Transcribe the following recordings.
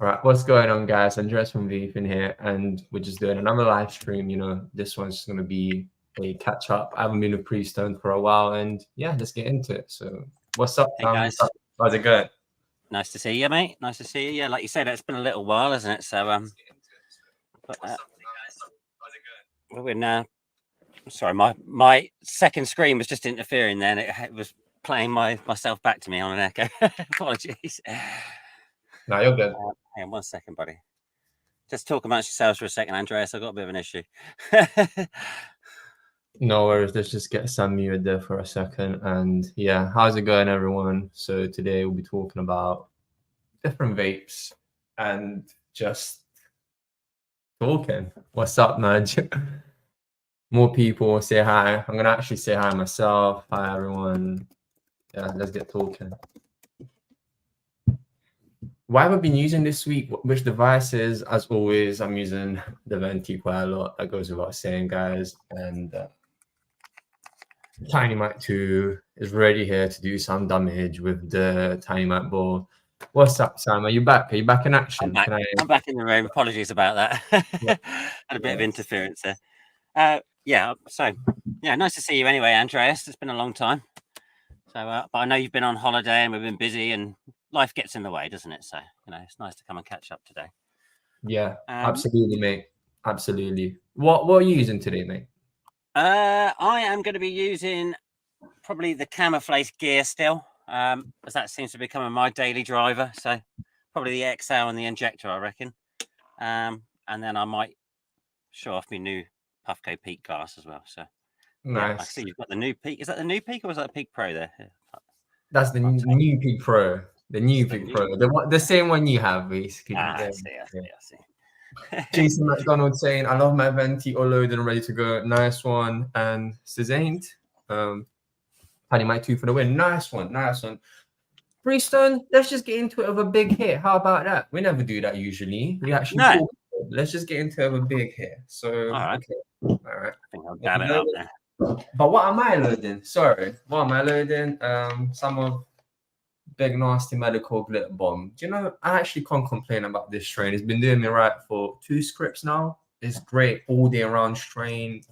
All right, what's going on, guys? Andres from Vapefiend here, and we're just doing another live stream. This one's going to be a catch up. I haven't been a pre-stone for a while, and yeah, let's get into it. So, what's up, Hey guys? How's it going? Nice to see you, mate. Nice to see you. Yeah, like you said, it's been a little while, hasn't it? So, we're now. Sorry, my second screen was just interfering. Then it was playing myself back to me on an echo. Apologies. No, you're good. Hang on 1 second, buddy. Just talk amongst yourselves for a second, Andreas. I've got a bit of an issue. No worries. Let's just get Sam muted there for a second. And yeah, how's it going, everyone? So today we'll be talking about different vapes and just talking. What's up, Nudge? More people say hi. I'm gonna actually say hi myself. Hi, everyone. Yeah, let's get talking. What have I been using this week? Which devices? As always, I'm using the Venty quite a lot. That goes without saying, guys. And TinyMight 2 is ready here to do some damage with the TinyMight ball. What's up, Sam? Are you back? Are you back in action? I'm back in the room. Apologies about that. Yeah. Had a bit of interference there. Yeah. So, yeah, nice to see you anyway, Andreas. It's been a long time. So, but I know you've been on holiday and we've been busy, and life gets in the way, doesn't it? So, it's nice to come and catch up today. Yeah, absolutely, mate. Absolutely. What are you using today, mate? I am going to be using probably the Camouflet gear still, as that seems to be becoming my daily driver. So probably the XL and the injector, I reckon. And then I might show off my new Puffco Peak glass as well. So nice. Yeah, I see you've got the new Peak. Is that the new Peak or was that a Peak Pro there? That's the new Peak Pro. The new Peak Pro. The same one you have, basically. I see. Jason McDonald saying, I love my Venty all loaded and ready to go. Nice one. And Suzaint, TinyMight 2 for the win. Nice one. Freestone, let's just get into it with a big hit. How about that? We never do that usually. We actually talk. Let's just get into it with a big hit. So, all right. Okay. All right. I think I'll dab it up there. But what am I loading? Sorry. What am I loading? Some of Big Nasty Medical Glitter Bomb. Do you know, I actually can't complain about this strain. It's been doing me right for 2 scripts now. It's great all day around strain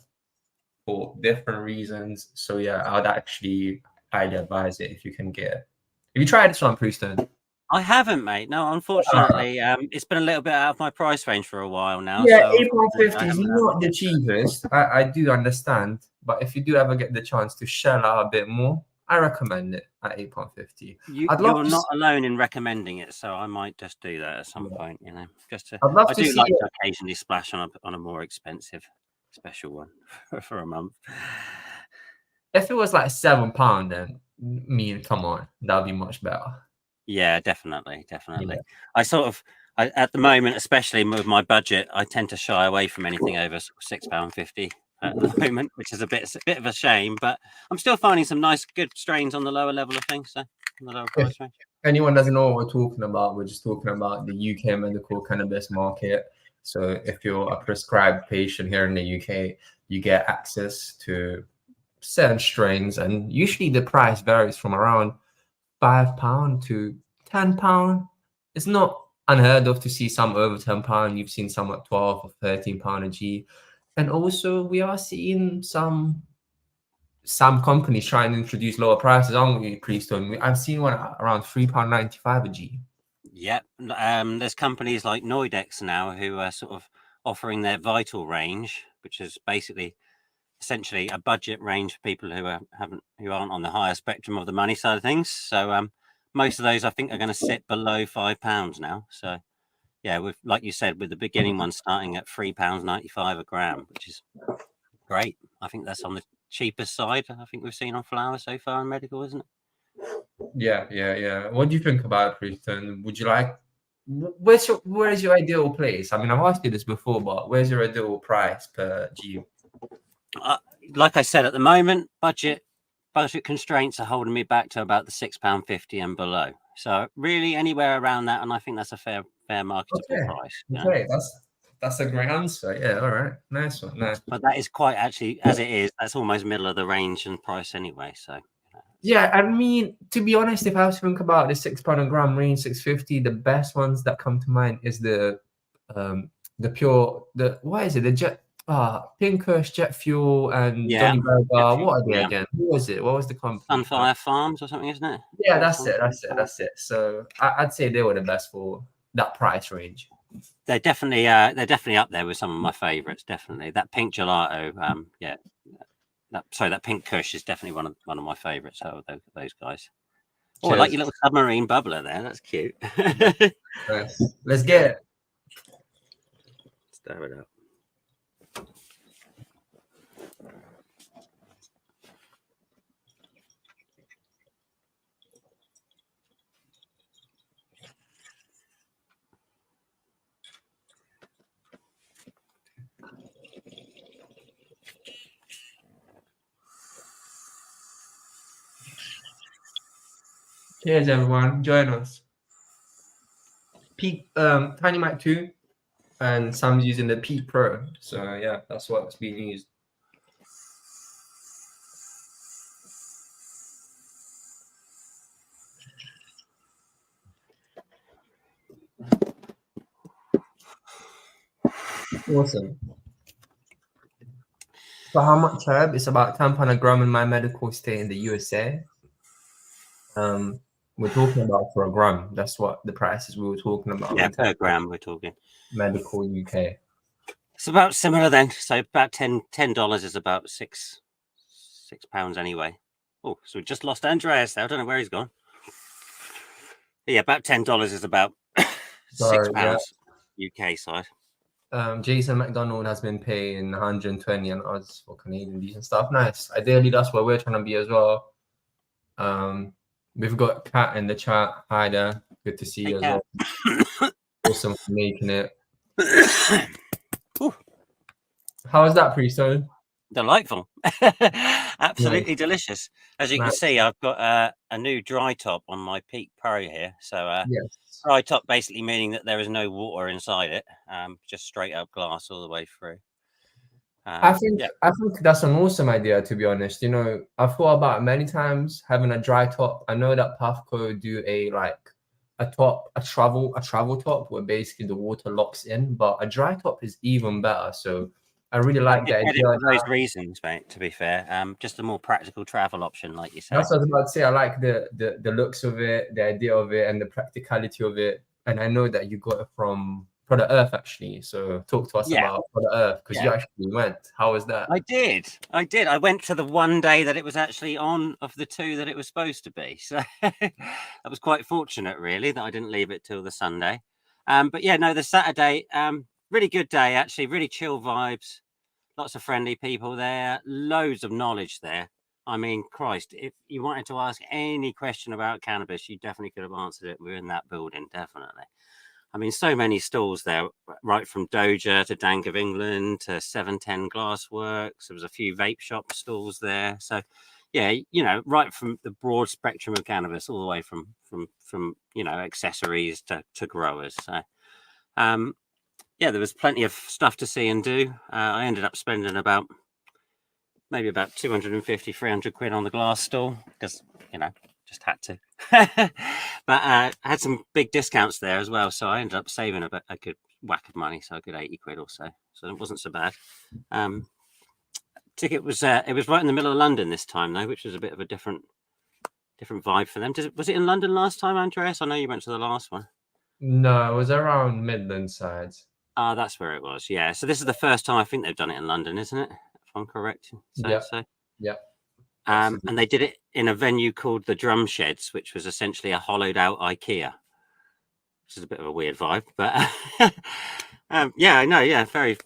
for different reasons. So yeah, I'd actually highly advise it if you can get it. Have you tried this one, Freestone? I haven't, mate. No, unfortunately, it's been a little bit out of my price range for a while now. Yeah, so £8.50 is not the cheapest. I do understand, but if you do ever get the chance to shell out a bit more, I recommend it at £8.50. You're not alone in recommending it, so I might just do that at some point. Just to. I do like to occasionally splash on a more expensive special one for a month. If it was like £7, then come on, that'd be much better. Yeah, definitely. Yeah. I at the moment, especially with my budget, I tend to shy away from anything over £6.50 at the moment, which is a bit of a shame. But I'm still finding some nice, good strains on the lower level of things. So, on the lower price range. If anyone doesn't know what we're talking about, we're just talking about the UK medical cannabis market. So, if you're a prescribed patient here in the UK, you get access to certain strains, and usually the price varies from around £5 to £10. It's not unheard of to see some over £10. You've seen some at £12 or £13 a G. And also we are seeing some companies trying to introduce lower prices, aren't we, Freestone? I've seen one around £3.95 a G. Yep. There's companies like Noidex now who are sort of offering their Vital range, which is basically essentially a budget range for people who aren't on the higher spectrum of the money side of things. So most of those I think are going to sit below £5 now. So yeah, with, like you said, with the beginning one starting at £3.95 a gram, which is great. I think that's on the cheapest side I think we've seen on flower so far in medical, isn't it? Yeah. What do you think about it, Preston? Would you like, where is your ideal place? I mean, I've asked you this before, but where's your ideal price per G? Like I said, at the moment, budget constraints are holding me back to about the £6.50 and below. So really anywhere around that, and I think that's a fair marketable price. Okay, that's a great answer. Yeah, all right, nice one. Nice. But that is quite actually, as it is, that's almost middle of the range and price anyway. So Yeah, I mean, to be honest, if I was to think about the £6 a gram range, 650, the best ones that come to mind is what is it? The Pinkish, Jet Fuel, and Yeah, Johnny Burger. What are they yeah. again? Who was it? What was the company? Sunfire Farms or something, isn't it? Yeah, that's it. So I'd say they were the best for that price range. They're definitely up there with some of my favourites. Definitely that pink gelato. Yeah, that pink Kush is definitely one of my favourites out of those guys. Oh, I like your little submarine bubbler there. That's cute. Nice. Let's get it. Stir it up. Cheers, everyone. Join us. TinyMight 2, and Sam's using the Peak Pro. So yeah, that's what's being used. Awesome. So how much herb? It's about £10 a gram in my medical state in the USA. We're talking about for a gram. That's what the prices we were talking about. Yeah, per gram we're talking. Medical UK. It's about similar then. So about $10 is about £6 anyway. Oh, so we just lost Andreas there. I don't know where he's gone. But yeah, about $10 is about £6 UK side. Jason McDonald has been paying 120 and odds for Canadian decent stuff. Nice. Ideally, that's where we're trying to be as well. We've got Kat in the chat. Hi there. Good to see you as well. Awesome for making it. How is that, Priestone? Delightful. Absolutely delicious. As you can see, I've got a new dry top on my Peak Pro here. So dry top basically meaning that there is no water inside it, just straight up glass all the way through. I think that's an awesome idea, to be honest. You know, I've thought about it many times having a dry top. I know that Puffco do a travel top where basically the water locks in, but a dry top is even better. So I really like that idea. For those reasons, mate, to be fair. Just a more practical travel option, like you said. That's what I was about to say. I like the looks of it, the idea of it, and the practicality of it. And I know that you got it from Product Earth, actually. So talk to us about Product Earth, because you actually went. How was that? I did. I went to the one day that it was actually on of the two that it was supposed to be. So that was quite fortunate, really, that I didn't leave it till the Sunday. But yeah, no, the Saturday, really good day, actually, really chill vibes. Lots of friendly people there, loads of knowledge there. I mean, Christ, if you wanted to ask any question about cannabis, you definitely could have answered it. We're in that building, definitely. I mean, so many stalls there, right from Doja to Dank of England to 710 Glassworks. There was a few vape shop stalls there. So, yeah, you know, right from the broad spectrum of cannabis, all the way from you know, accessories to growers. So, yeah, there was plenty of stuff to see and do. I ended up spending maybe about 250, 300 quid on the glass stall because, you know, just had to. But I had some big discounts there as well, so I ended up saving a good whack of money, so a good 80 quid or so. So it wasn't so bad. Ticket was it was right in the middle of London this time though, which was a bit of a different vibe for them. Was it in London last time, Andreas? I know you went to the last one. No, it was around Midland side. Ah, that's where it was. Yeah. So this is the first time I think they've done it in London, isn't it? If I'm correct. Yeah. And they did it in a venue called the Drum Sheds, which was essentially a hollowed out IKEA, which is a bit of a weird vibe, but yeah, I know. Yeah, very,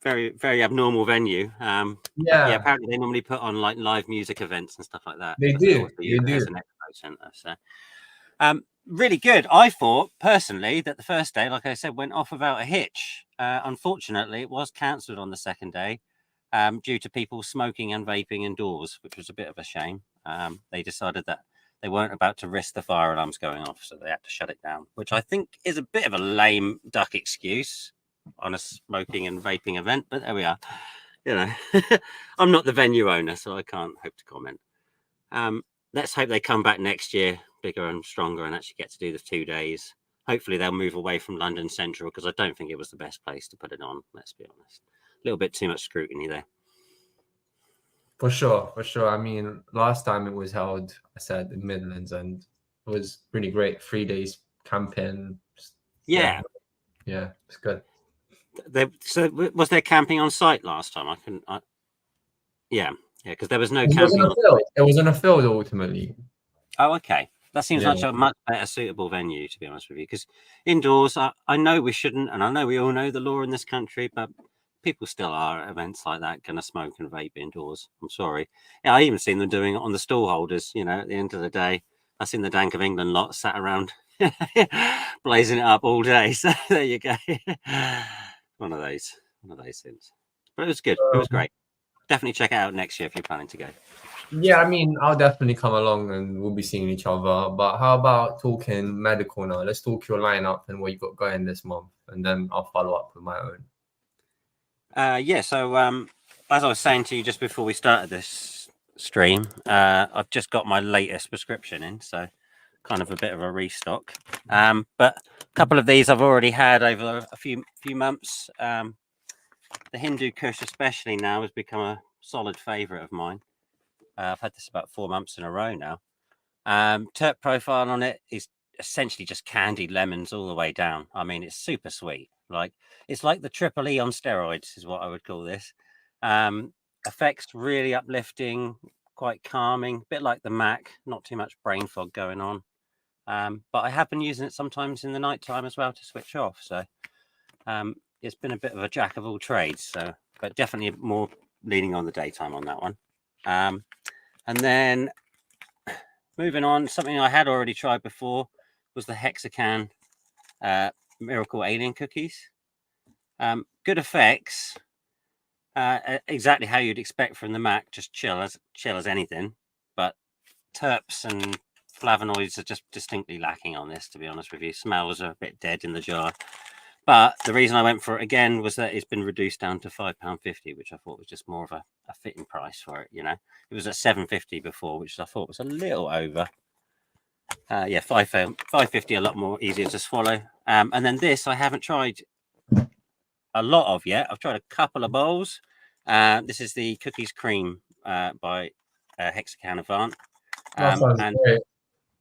very, very abnormal venue. Yeah, apparently they normally put on like live music events and stuff like that. They do. As an expo center. So, really good. I thought personally that the first day, like I said, went off without a hitch. Unfortunately, it was cancelled on the second day. Due to people smoking and vaping indoors, which was a bit of a shame. They decided that they weren't about to risk the fire alarms going off, so they had to shut it down, which I think is a bit of a lame duck excuse on a smoking and vaping event, but there we are. You know, I'm not the venue owner, so I can't hope to comment. let's hope they come back next year bigger and stronger and actually get to do the 2 days. Hopefully they'll move away from London Central, because I don't think it was the best place to put it on, let's be honest. A little bit too much scrutiny there. For sure, for sure. I mean, last time it was held, I said, in Midlands, and it was really great. 3 days camping. Yeah. Yeah, it's good. So was there camping on site last time? Yeah, because there was no It was camping. on a field. It was on a field ultimately. Oh, okay. That seems like a much better suitable venue, to be honest with you, because indoors, I know we shouldn't, and I know we all know the law in this country, but people still are at events like that going to smoke and vape indoors. I'm sorry. Yeah, I even seen them doing it on the stall holders. You know, at the end of the day, I seen the Dank of England lot sat around blazing it up all day. So there you go. One of those things. But it was good. It was great. Definitely check it out next year if you're planning to go. Yeah, I mean, I'll definitely come along and we'll be seeing each other. But how about talking medical now? Let's talk your lineup and what you got going this month, and then I'll follow up with my own. Yeah, so as I was saying to you just before we started this stream, I've just got my latest prescription in, so kind of a bit of a restock. But a couple of these I've already had over a few months. The Hindu Kush especially now has become a solid favourite of mine. I've had this about 4 months in a row now. Terp profile on it is essentially just candied lemons all the way down. I mean, it's super sweet. Like, it's like the triple E on steroids is what I would call this. Effects really uplifting, quite calming, a bit like the Mac, not too much brain fog going on. But I have been using it sometimes in the night time as well to switch off. So it's been a bit of a jack of all trades. So, but definitely more leaning on the daytime on that one. And then moving on, something I had already tried before was the Hexacan Miracle Alien cookies. Good effects, exactly how you'd expect from the Mac, just chill as anything. But terps and flavonoids are just distinctly lacking on this, to be honest with you. Smells are a bit dead in the jar. But the reason I went for it again was that it's been reduced down to £5.50, which I thought was just more of a fitting price for it. You know, it was at £7.50 before, which I thought was a little over. Yeah, £5.50, a lot more easier to swallow. And then this I haven't tried a lot of yet. I've tried a couple of bowls. This is the Cookies Cream by Hexacan Avant. And great.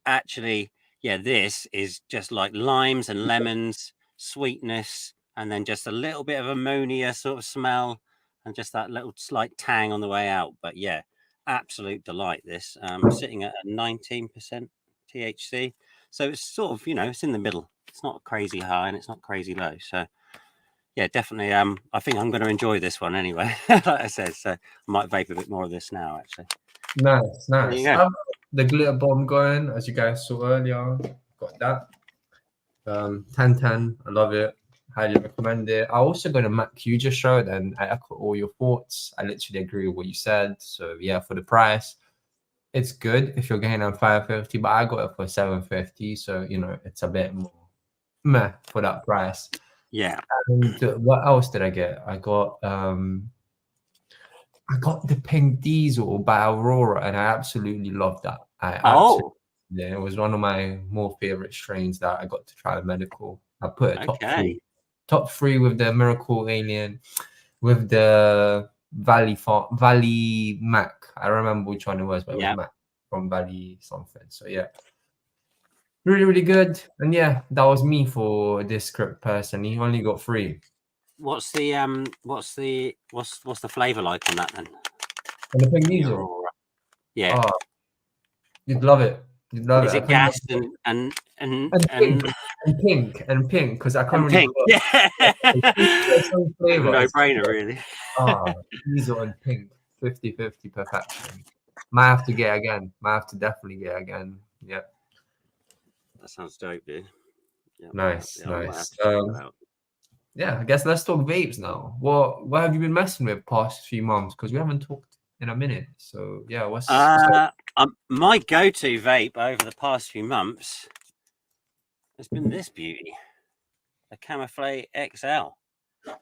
actually, yeah, this is just like limes and lemons, sweetness, and then just a little bit of ammonia sort of smell, and just that little slight tang on the way out. But yeah, absolute delight. This sitting at a 19% THC, so it's sort of, you know, it's in the middle. It's not crazy high and it's not crazy low. So yeah, definitely. I think I'm going to enjoy this one anyway. Like I said, so I might vape a bit more of this now. Actually, Nice. I've got the glitter bomb going, as you guys saw earlier. Got that. 1010. I love it. Highly recommend it. I also got a Mac you just showed, and I echo all your thoughts. I literally agree with what you said. So yeah, for the price, it's good if you're getting on $5.50, but I got it for $7.50. So you know, it's a bit more meh for that price. Yeah. And what else did I get? I got the Pink Diesel by Aurora, and I absolutely love that. Yeah, it was one of my more favorite strains that I got to try the medical. I put it top three with the Miracle Alien, with the Valley Mac. I remember which one it was, but it was Mac from Valley something. So yeah, really, really good. And yeah, that was me for this script person. He only got 3. What's the flavor like on that then? And the Pink Diesel. Yeah. Oh, you'd love it. You'd love Is it gas and pink because I can't really. Yeah. No brainer, really. Diesel and pink, 50-50 perfection. Might have to get again. Might have to definitely get again. Yeah. That sounds dope, dude. Yeah, nice. Yeah, I guess let's talk vapes now. What have you been messing with past few months? Because we haven't talked in a minute. So yeah, what's my go-to vape over the past few months has been this beauty, the Camouflet XL.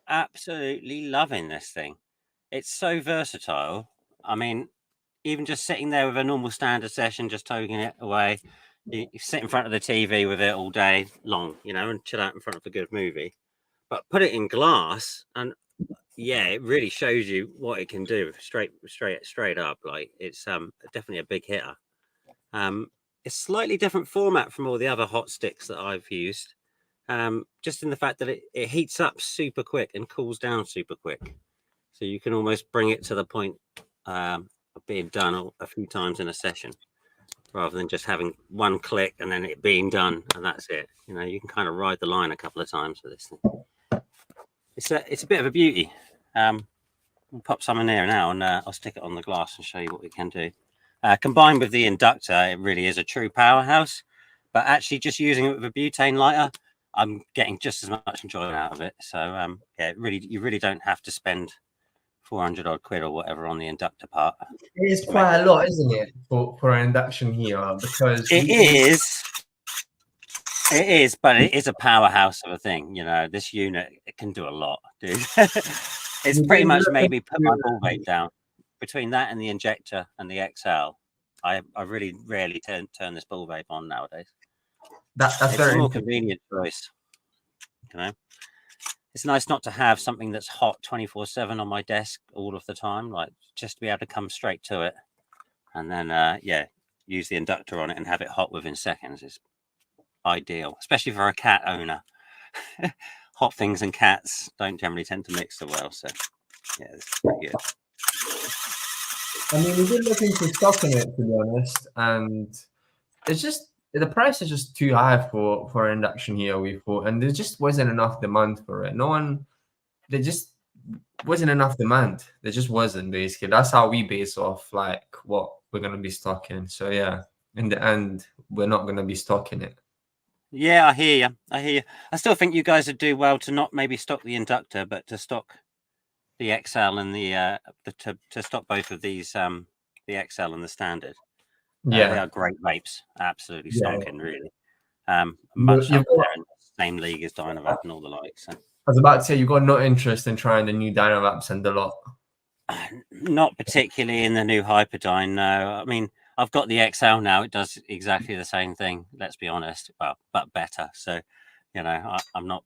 Absolutely loving this thing. It's so versatile. I mean, even just sitting there with a normal standard session, just toking it away. You sit in front of the TV with it all day long, you know, and chill out in front of a good movie. But put it in glass, and yeah, it really shows you what it can do straight up. Like it's definitely a big hitter. It's slightly different format from all the other hot sticks that I've used. Just in the fact that it heats up super quick and cools down super quick. So you can almost bring it to the point of being done a few times in a session, rather than just having one click and then it being done and that's it. You know, you can kind of ride the line a couple of times with this thing. It's a bit of a beauty. We'll pop some in there now, and I'll stick it on the glass and show you what we can do. Combined with the inductor, it really is a true powerhouse. But actually, just using it with a butane lighter, I'm getting just as much enjoyment out of it. So yeah, you really don't have to spend 400 odd quid or whatever on the inductor part. It is quite a lot, isn't it, for an induction here? Because it is, but it is a powerhouse of a thing. You know, this unit, it can do a lot, dude. It's pretty much made me put my ball weight down. Between that and the injector and the XL, I really rarely turn this ball vape on nowadays. That's it's very a more convenient choice. You know, it's nice not to have something that's hot 24/7 on my desk all of the time. Like just to be able to come straight to it, and then yeah, use the inductor on it and have it hot within seconds is ideal, especially for a cat owner. Hot things and cats don't generally tend to mix so well. So yeah, this is pretty good. I mean, we did look into stocking it, to be honest, and it's just the price is just too high for induction here, we thought, and there just wasn't enough demand for it. There just wasn't enough demand. There just wasn't, basically. That's how we base off like what we're gonna be stocking. So yeah, in the end, we're not gonna be stocking it. Yeah, I hear you. I still think you guys would do well to not maybe stock the inductor, but to stock the XL and the to stock both of these, the XL and the standard. Yeah, they are great vapes. Absolutely stonking, really. Much up there in the same league as Dynavap and all the likes. So. I was about to say, you've got no interest in trying the new Dynavaps and the lot. Not particularly in the new Hyperdyne, no. I mean, I've got the XL now. It does exactly the same thing, let's be honest, well, but better. So, you know, I'm not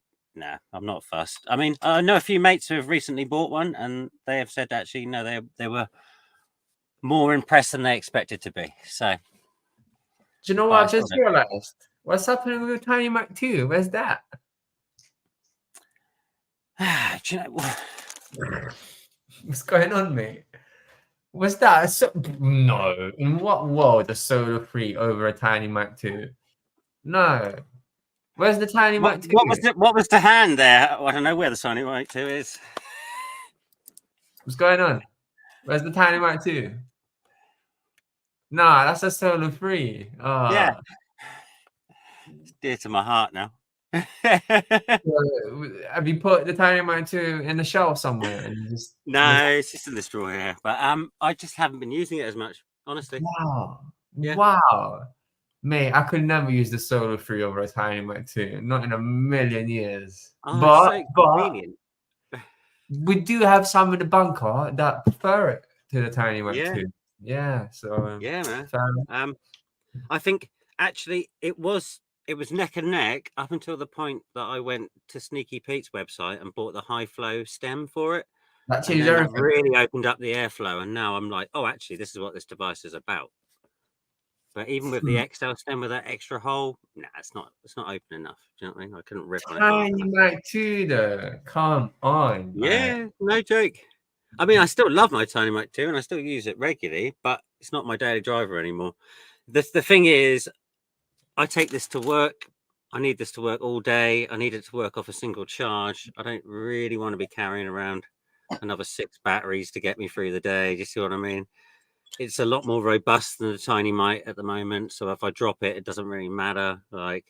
fussed. I mean, I know a few mates who have recently bought one, and they have said actually, no, they were more impressed than they expected to be. So, do you know what I just realized? What's happening with TinyMight 2? Where's that? Do you know what's going on, mate? Was that no? In what world a solo free over a TinyMight 2? No. Where's the TinyMight 2? What was the hand there? I don't know where the TinyMight 2 is. What's going on? Where's the TinyMight 2? Nah, that's a solo free. Oh. Yeah. It's dear to my heart now. Have you put the TinyMight 2 in the shelf somewhere? And just no, it's just in the drawer here. But I just haven't been using it as much, honestly. Wow. Yeah. Wow. Mate, I could never use the solo free over a TinyMight 2. Not in a million years. Oh, but convenient. We do have some in the bunker that prefer it to the TinyMight 2. Yeah. So yeah, man. I think actually it was neck and neck up until the point that I went to Sneaky Pete's website and bought the high flow stem for it. That changed everything. That really opened up the airflow, and now I'm like, oh, actually, this is what this device is about. But even with the XL stem with that extra hole, nah, it's not open enough. Do you know what I mean? I couldn't rip on it. TinyMight 2, though. Come on. Yeah, man. No joke. I mean, I still love my TinyMight 2 and I still use it regularly, but it's not my daily driver anymore. The thing is, I take this to work. I need this to work all day. I need it to work off a single charge. I don't really want to be carrying around another 6 batteries to get me through the day. Do you see what I mean? It's a lot more robust than the TinyMight at the moment. So if I drop it, it doesn't really matter. Like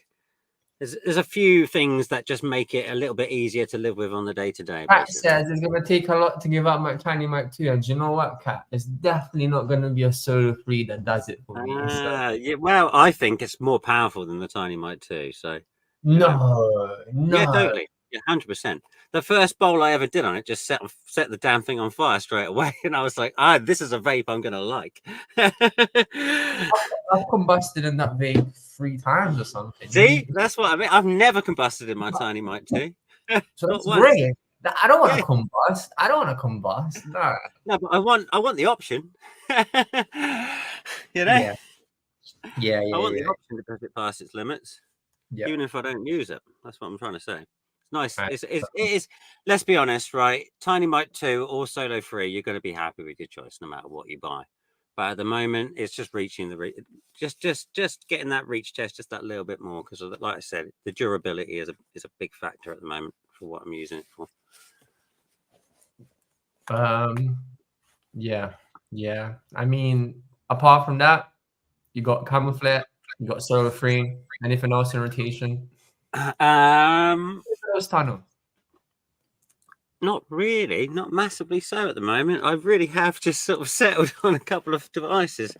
there's a few things that just make it a little bit easier to live with on the day-to-day. Pax says it's going to take a lot to give up my TinyMight 2. And do you know what, Kat? It's definitely not going to be a solo free that does it for me. Yeah, well, I think it's more powerful than the TinyMight 2. So no. Yeah, totally. Yeah, 100%. The first bowl I ever did on it just set the damn thing on fire straight away, and I was like, this is a vape I'm gonna like. I've combusted in that vape 3 times or something. See, that's what I mean. I've never combusted in my TinyMight 2. So Not that's once. great. I don't want to combust. I don't want to combust. No. No, but I want the option. You know? Yeah. I want the option to push it past its limits, Yeah. even if I don't use it. That's what I'm trying to say. It's nice. Right. It is. Let's be honest, right? TinyMight 2 or Solo 3, you're going to be happy with your choice no matter what you buy. But at the moment, it's just reaching the just getting that reach test just that little bit more, because, like I said, the durability is a big factor at the moment for what I'm using it for. Yeah. I mean, apart from that, you got Camouflet, you got Solo 3. Anything else in rotation? Those tunnel. Not really, not massively so at the moment. I really have just sort of settled on a couple of devices.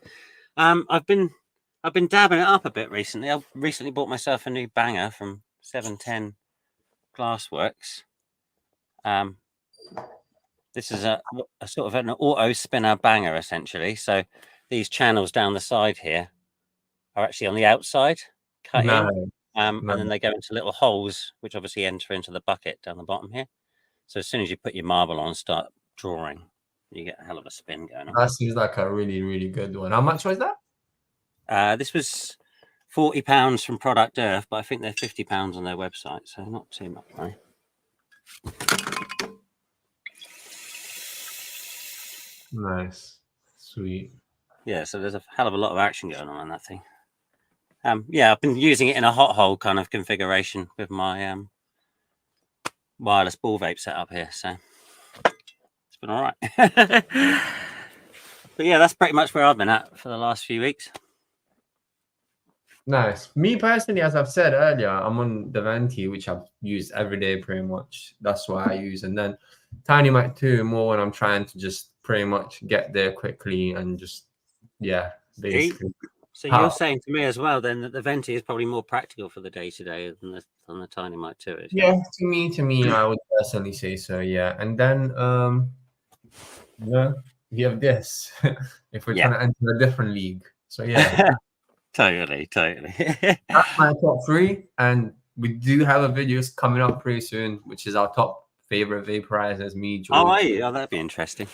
I've been dabbing it up a bit recently. I recently bought myself a new banger from 710 Glassworks. This is a sort of an auto spinner banger, essentially. So these channels down the side here are actually on the outside, cut in, and then they go into little holes, which obviously enter into the bucket down the bottom here. So as soon as you put your marble on, start drawing, you get a hell of a spin going on. That seems like a really, really good one. How much was that? This was £40 from Product Earth, but I think they're £50 on their website, so not too much money. Nice, sweet. Yeah, so there's a hell of a lot of action going on that thing. Yeah, I've been using it in a hot hole kind of configuration with my wireless ball vape setup here, so it's been all right. But yeah, that's pretty much where I've been at for the last few weeks. Nice. Me personally, as I've said earlier, I'm on the Venty, which I've used every day pretty much. That's what I use. And then TinyMight 2 more when I'm trying to just pretty much get there quickly and just, basically. So you're saying to me as well then that the Venty is probably more practical for the day-to-day than the TinyMight 2 is? Yeah, to me, I would personally say so, yeah. And then, we have this, if we're trying to enter a different league. So, yeah. Totally. That's my top 3, and we do have a video coming up pretty soon, which is our top favorite vaporizers. Me, George. Oh, are you? Oh, that'd be interesting.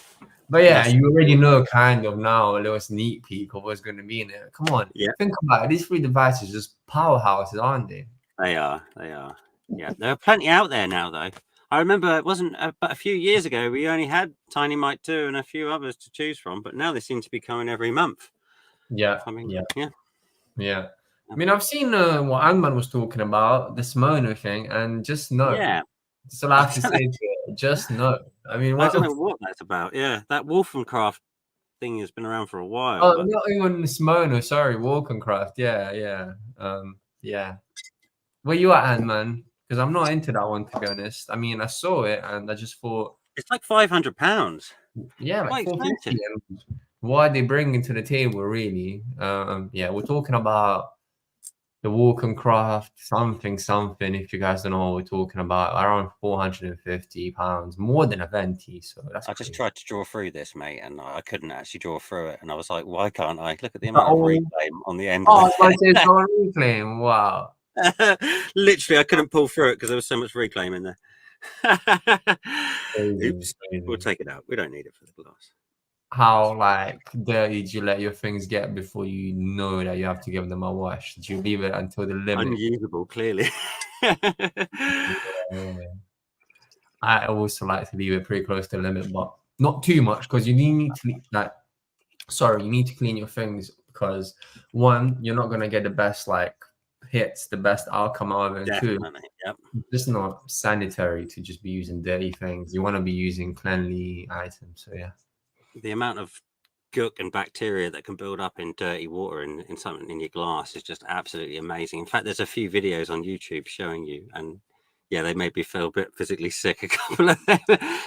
But yeah, you already know kind of now a little sneak peek of what's going to be in there. Come on, think about it. These 3 devices are just powerhouses, aren't they? They are. Yeah, there are plenty out there now, though. I remember it wasn't but a few years ago we only had TinyMight 2 and a few others to choose from, but now they seem to be coming every month. Yeah. I mean, yeah. I mean, I've seen what Ant-Man was talking about, the Simono thing, and just know. Yeah. That's all I have to say to it. Just know. I mean, I don't know what that's about. Yeah, that Wolfencraft thing has been around for a while. Oh, not even Simono. Sorry, Wolfencraft. Yeah. Yeah. Where you at, Ant-Man? Because I'm not into that one, to be honest. I mean, I saw it and I just thought it's like £500. Yeah, like 450. What are they bringing to the table, really? Yeah, we're talking about the Wolfencraft something. If you guys don't know what we're talking about, around £450, more than a Venty. So that's. I just tried to draw through this, mate, and I couldn't actually draw through it. And I was like, why can't I? Look at the amount of reclaim on the end. Oh, it's on reclaim. Wow. Literally, I couldn't pull through it because there was so much reclaim in there. Oops. We'll take it out. We don't need it for the glass. How dirty do you let your things get before you know that you have to give them a wash? Do you leave it until the limit? Unusable, clearly. I also like to leave it pretty close to the limit, but not too much, because you need to you need to clean your things, because 1, you're not gonna get the best hits, the best outcome out of it. Definitely, 2, it's just not sanitary to just be using dirty things. You want to be using cleanly items. So yeah. The amount of gook and bacteria that can build up in dirty water in something in your glass is just absolutely amazing. In fact, there's a few videos on YouTube showing you, and they made me feel a bit physically sick, a couple of them,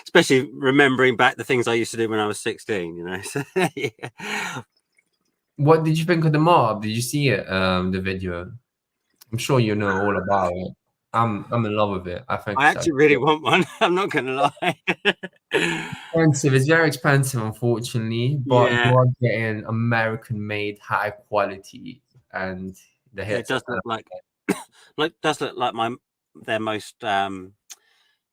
especially remembering back the things I used to do when I was 16, So, yeah. What did you think of the mob? Did you see it, the video? I'm sure you know all about it. I'm in love with it. I think I it's actually really want one. I'm not going to lie. expensive. It's very expensive, unfortunately, but Yeah. you are getting American-made, high quality, and the It hits does are look like their most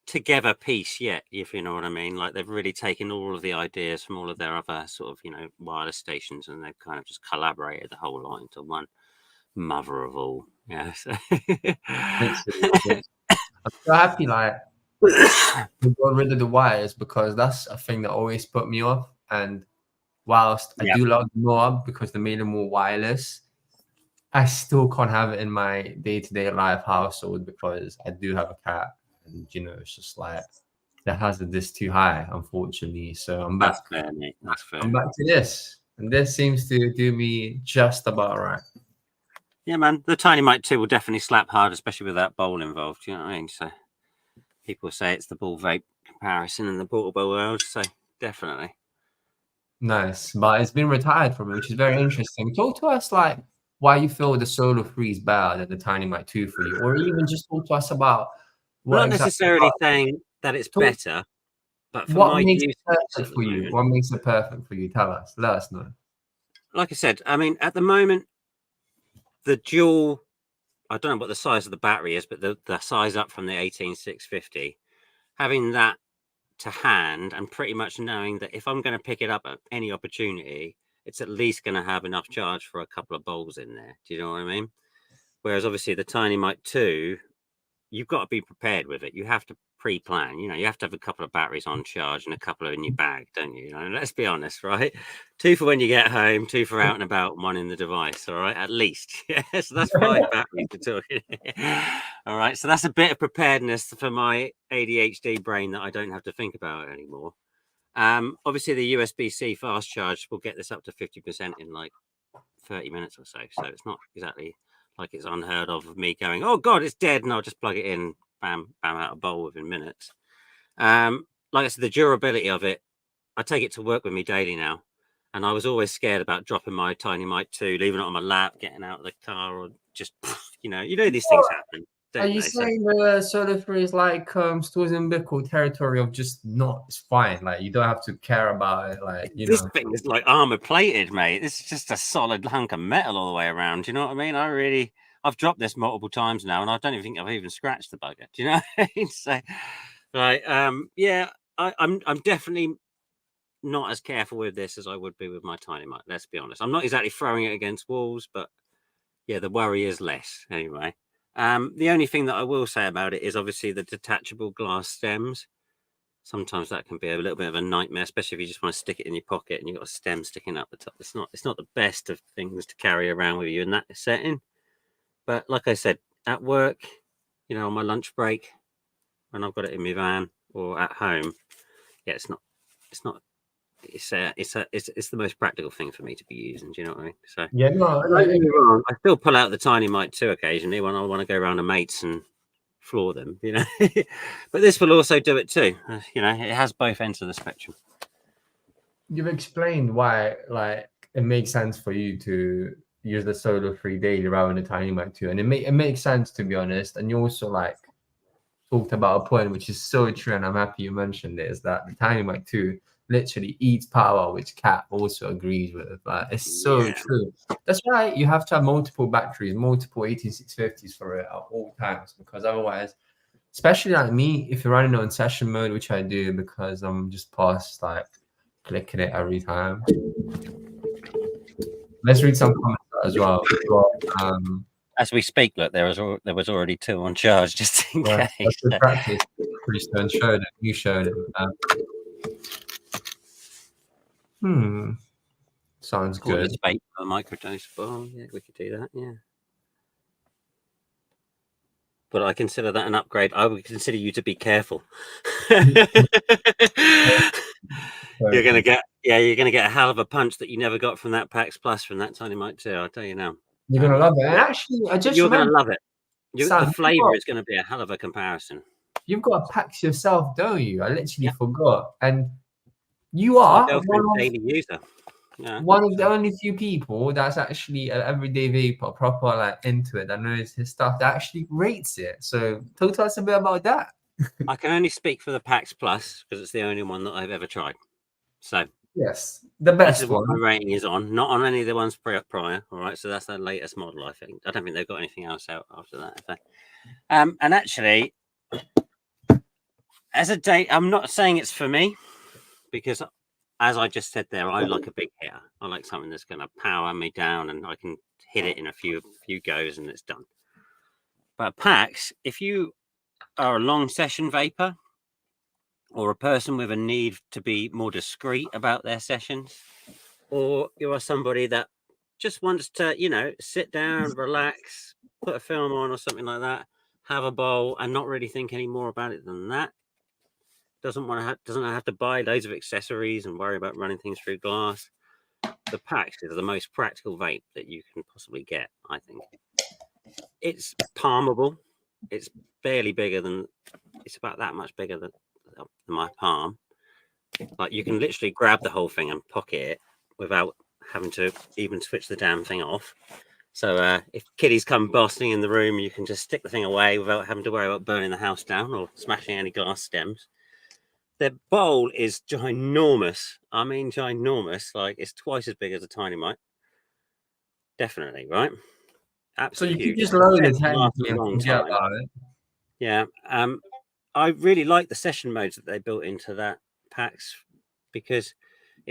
together piece yet, if you know what I mean. Like they've really taken all of the ideas from all of their other sort of, you know, wireless stations, and they've kind of just collaborated the whole line to one mother of all. Yeah. So. literally. I'm so happy, like, we got rid of the wires because that's a thing that always put me off. And whilst I Yeah. do love the knob because they made it more wireless, I still can't have it in my day-to-day life household because I do have a cat, and you know, it's just like the hazard is too high, unfortunately. So I'm back. That's fair, mate. That's fair. I'm back to this, and this seems to do me just about right. Yeah, man. The TinyMight 2 will definitely slap hard, especially with that bowl involved. You know what I mean? So people say it's the ball vape comparison in the portable world. So definitely. Nice, but it's been retired from it, which is very interesting. Talk to us like why you feel the Solo 3 is better than the TinyMight 2 for you, or even just talk to us about I'm not exactly necessarily saying that it's talk, better, but for what my makes use it at perfect the for you. moment, What makes it perfect for you? Tell us. Let us know. like I said, I mean, at the moment, the dual, I don't know what the size of the battery is, but the size up from the 18650, having that to hand and pretty much knowing that if I'm going to pick it up at any opportunity, it's at least going to have enough charge for a couple of bowls in there. Do you know what I mean? Whereas obviously the TinyMight 2, you've got to be prepared with it. You have to pre-plan. You know, you have to have a couple of batteries on charge and a couple in your bag, don't you? You know, let's be honest, right? 2 for when you get home, 2 for out and about, 1 in the device. All right, at least. Yeah, so that's 5 batteries we're talking. All right, so that's a bit of preparedness for my ADHD brain that I don't have to think about it anymore. Obviously, the USB-C fast charge will get this up to 50% in like 30 minutes or so. So it's not exactly like it's unheard of me going, oh God, it's dead, and I'll just plug it in, bam, bam, out a bowl within minutes. Like I said, the durability of it, I take it to work with me daily now. And I was always scared about dropping my TinyMight 2, leaving it on my lap, getting out of the car, or just, you know these things happen. Are you saying the Solo 3 is like Stores and Bickle territory of just not, it's fine, like you don't have to care about it, like, you this know? thing is like armor plated, mate. This is just a solid hunk of metal all the way around. Do you know what I mean? I've dropped this multiple times now, and I don't even think I've even scratched the bugger. Do you know what I mean? So, like, yeah, I'm definitely not as careful with this as I would be with my TinyMight. Let's be honest. I'm not exactly throwing it against walls, but yeah, the worry is less anyway. The only thing that I will say about it is obviously the detachable glass stems. Sometimes that can be a little bit of a nightmare, especially if you just want to stick it in your pocket and you've got a stem sticking up the top. It's not the best of things to carry around with you in that setting. But like I said, at work, you know, on my lunch break, when I've got it in my van or at home, yeah, it's the most practical thing for me to be using. Do you know what I mean? So Yeah, no, like, I still pull out the TinyMight 2 occasionally when I want to go around to mates and floor them, you know. But this will also do it too. You know, it has both ends of the spectrum. you've explained why, like, it makes sense for you to use the Solo 3 daily rather than the TinyMight 2, and it makes sense, to be honest. And you also like talked about a point which is so true, and I'm happy you mentioned it, is that the TinyMight 2 literally eats power, which Cat also agrees with. Like, it's so true. That's why you have to have multiple batteries, multiple 18650s for it at all times, because otherwise, especially like me, if you're running on session mode, which I do because I'm just past like clicking it every time. Let's read some comments as well. As we speak, look, there was already 2 on charge, just in case. That's good practice. Freestone showed it. You showed it. Sounds good. Vape a microdose. Well, yeah, we could do that. Yeah. But I consider that an upgrade. I would consider you to be careful. You're gonna get a hell of a punch that you never got from that Pax Plus from that TinyMight 2. I'll tell you now. You're gonna love it. And actually, you're gonna love it. Sam, the flavor is gonna be a hell of a comparison. You've got a Pax yourself, don't you? I literally forgot. And you are my girlfriend's daily user. Yeah. One of the only few people that's actually an everyday vapor, proper like into it, that knows his stuff, that actually rates it. So talk to us a bit about that. I can only speak for the Pax Plus because it's the only one that I've ever tried. So Yes, the this best is what my one. rating is on, not on any of the ones prior. All right, so that's their latest model. I think. I don't think they've got anything else out after that. Have they? And actually, as a date, I'm not saying it's for me because, as I just said there, I like a big hitter. I like something that's going to power me down, and I can hit it in a few goes, and it's done. But Pax, if you are a long session vapor or a person with a need to be more discreet about their sessions, or you are somebody that just wants to, sit down, relax, put a film on or something like that, have a bowl, and not really think any more about it than that. Doesn't have to buy loads of accessories and worry about running things through glass. The Pax is the most practical vape that you can possibly get, I think. It's palmable. It's barely bigger than. It's about that much bigger than my palm. Like you can literally grab the whole thing and pocket it without having to even switch the damn thing off. So if kiddies come busting in the room, you can just stick the thing away without having to worry about burning the house down or smashing any glass stems. The bowl is ginormous. I mean, ginormous. Like it's twice as big as a TinyMight. Definitely, right? Absolutely So you huge. could just load it Lasts technically a and long forget time. about it. Yeah. I really like the session modes that they built into that Pax because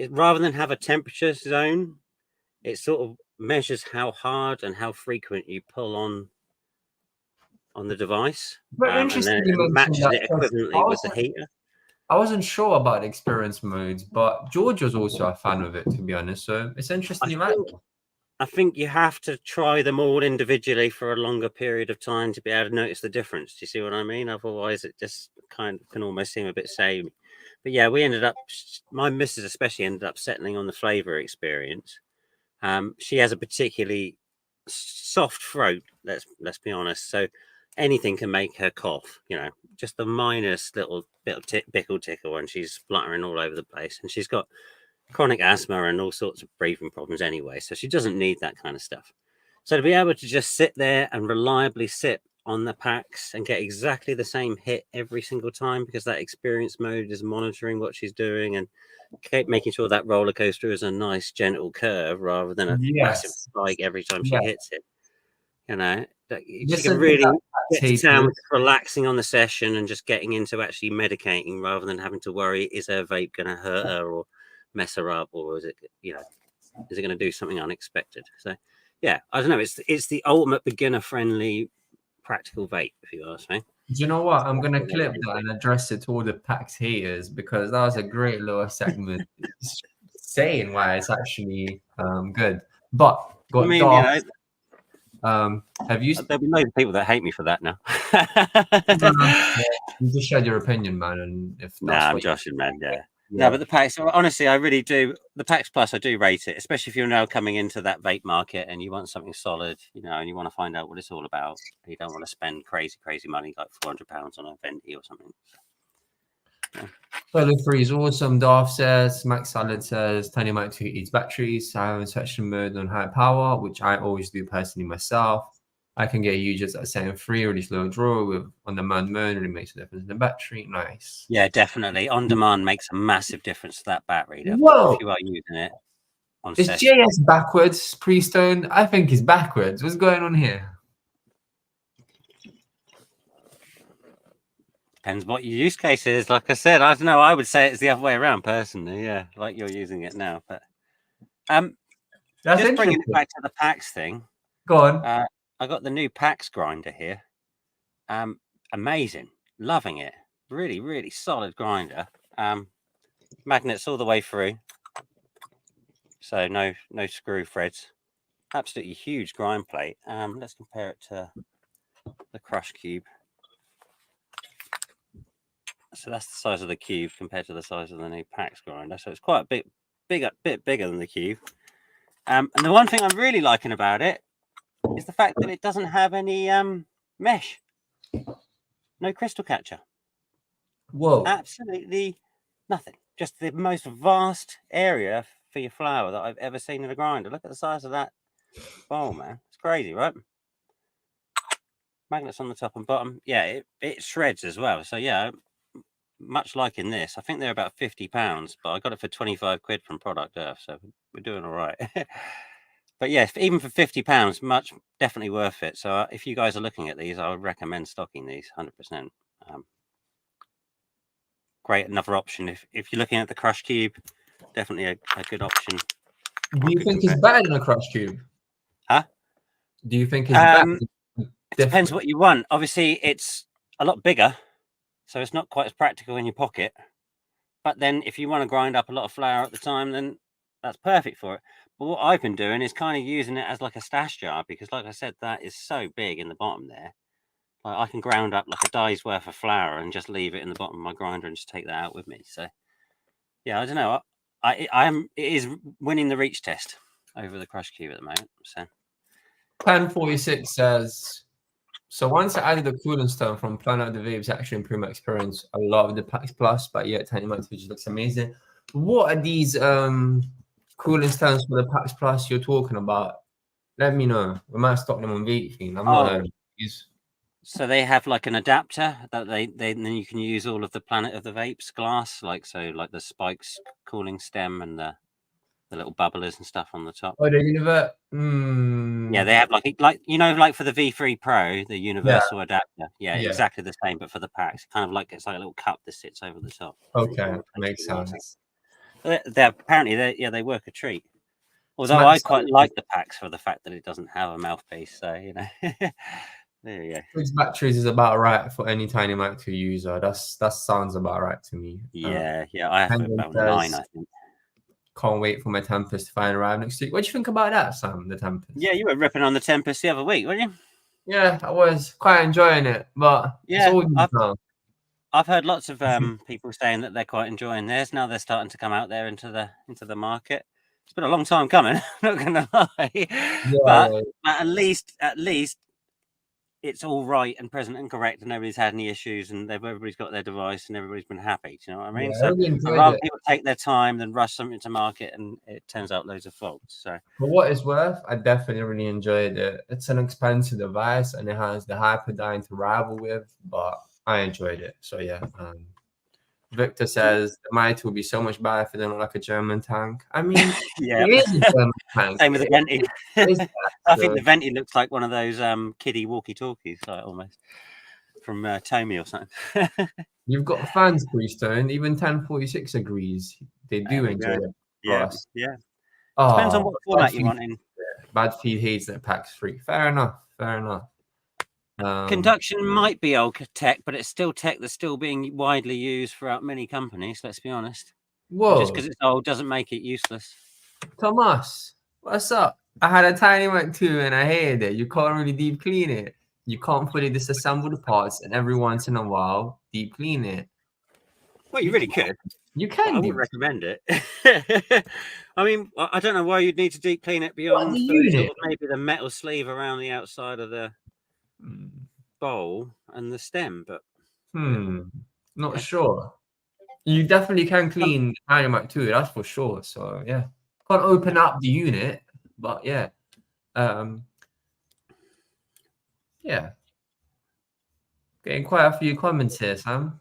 rather than have a temperature zone, it sort of measures how hard and how frequent you pull on the device, But and then interesting it you mentioned matches that. it equivalently with the heater. I wasn't sure about the experience modes, but George was also a fan of it, to be honest. So it's interesting you mentioned. I think you have to try them all individually for a longer period of time to be able to notice the difference. Do you see what I mean? Otherwise, it just kind of can almost seem a bit samey. But yeah, we ended up, my missus especially ended up settling on the flavor experience. She has a particularly soft throat. Let's be honest. So anything can make her cough. Just the minus little bit of bickle tickle, and she's spluttering all over the place. And she's got chronic asthma and all sorts of breathing problems anyway, so she doesn't need that kind of stuff. So to be able to just sit there and reliably sit on the Pax and get exactly the same hit every single time, because that experience mode is monitoring what she's doing and keep making sure that roller coaster is a nice gentle curve rather than a massive spike every time she hits it. She can really get to town with relaxing on the session and just getting into actually medicating rather than having to worry, is her vape going to hurt her or mess her up, or is it going to do something unexpected? So yeah, I don't know, it's the ultimate beginner friendly practical vape, if you ask me. Do you know what? I'm gonna clip that and address it to all the Pax haters, because that was a great little segment saying why it's actually good. But have you? There'll be loads of people that hate me for that now. You just shared your opinion, man, and if that's I'm joshing, man. Yeah. No, but the Pax, honestly, I really do. The Pax Plus, I do rate it, especially if you're now coming into that vape market and you want something solid, and you want to find out what it's all about. You don't want to spend crazy money like £400 on a Venty or something. Yeah. Fellow Free is awesome. Darth says, Max Salad says, TinyMight 2 eats batteries. I have a session mode on high power, which I always do personally myself. I can get users at setting free or slow draw with on-demand mode, really makes a difference in the battery. Nice. Yeah, definitely. On-demand makes a massive difference to that battery. Whoa! If you are using it on Is session. JS backwards, pre-stoned? I think it's backwards. What's going on here? Depends what your use case is. Like I said, I don't know. I would say it's the other way around personally. Yeah, like you're using it now. But just bringing it back to the Pax thing. Go on. I got the new Pax grinder here. Amazing. Loving it. Really, really solid grinder. Magnets all the way through. So no screw threads. Absolutely huge grind plate. Let's compare it to the Crush Cube. So that's the size of the Cube compared to the size of the new Pax grinder. So it's quite a bit bigger than the Cube. And the one thing I'm really liking about it is the fact that it doesn't have any mesh. No crystal catcher. Whoa. Absolutely nothing. Just the most vast area for your flour that I've ever seen in a grinder. Look at the size of that bowl, man. It's crazy, right? Magnets on the top and bottom. Yeah, it shreds as well. So yeah, much like in this, I think they're about £50, but I got it for 25 quid from Product Earth, so we're doing all right. But yeah, even for £50, definitely worth it. So if you guys are looking at these, I would recommend stocking these 100%. Great, another option if you're looking at the crush cube, definitely a good option. Do you think it's better than a crush cube? Huh? Do you think it's better? It depends what you want. Obviously, it's a lot bigger, so it's not quite as practical in your pocket. But then if you want to grind up a lot of flour at the time, then that's perfect for it. But what I've been doing is kind of using it as like a stash jar, because like I said, that is so big in the bottom there. Like I can ground up like a day's worth of flour and just leave it in the bottom of my grinder and just take that out with me. So yeah, I don't know. It is winning the reach test over the crush cube at the moment. So 1046 says, so once I added the cooling stone from Planet of the Vapes, actually improved my experience a lot with the Pax Plus, but yeah, TinyMight which looks amazing. What are these cooling stones for the Pax Plus you're talking about? Let me know. We might stock them on Vapefiend. I'm not heard of these. So they have like an adapter that then you can use all of the Planet of the Vapes glass, like the spikes cooling stem and the little bubblers and stuff on the top. Oh, the universe. Yeah, they have like for the V3 Pro, the universal adapter. Yeah, exactly the same, but for the packs, kind of like it's like a little cup that sits over the top. Okay, makes sense. They work a treat. Although I quite like the packs for the fact that it doesn't have a mouthpiece, so you know. There you go. 6 batteries is about right for any TinyMight 2 user. That sounds about right to me. Yeah, I have about 9, I think. Can't wait for my Tempest to finally arrive next week. What do you think about that, Sam? The Tempest? Yeah, you were ripping on the Tempest the other week, weren't you? Yeah, I was quite enjoying it, but yeah, I've heard lots of people saying that they're quite enjoying theirs. Now they're starting to come out there into the market. It's been a long time coming, not gonna lie. But at least it's all right and present and correct, and nobody's had any issues, and everybody's got their device, and everybody's been happy. Do you know what I mean? So rather people take their time than rush something to market, and it turns out loads of faults. So for what it's worth, I definitely really enjoyed it. It's an expensive device, and it has the Hyperdyne to rival with, but I enjoyed it. So yeah. Victor says the Might will be so much better if it didn't look like a German tank. I mean, yeah, it is a German tank. Same with the Venty. I think the Venty looks like one of those kiddie walkie-talkies, like almost from Tommy or something. You've got fans, Freestone. Even 1046 agrees. They do enjoy it. Yeah. Oh, depends on what format you want in. Bad Feed hates that Pax Free. Fair enough. Conduction might be old tech, but it's still tech that's still being widely used throughout many companies. Let's be honest. Whoa! Just because it's old doesn't make it useless. Thomas, what's up? I had a TinyMight 2 and I hated it. You can't really deep clean it. You can't fully disassemble the parts, and every once in a while deep clean it. Well, you really could. You can. I would recommend it. I mean, I don't know why you'd need to deep clean it beyond maybe the metal sleeve around the outside of the bowl and the stem, but not sure. You definitely can clean TinyMight 2, that's for sure. So yeah, can't open up the unit, but yeah, getting quite a few comments here, Sam.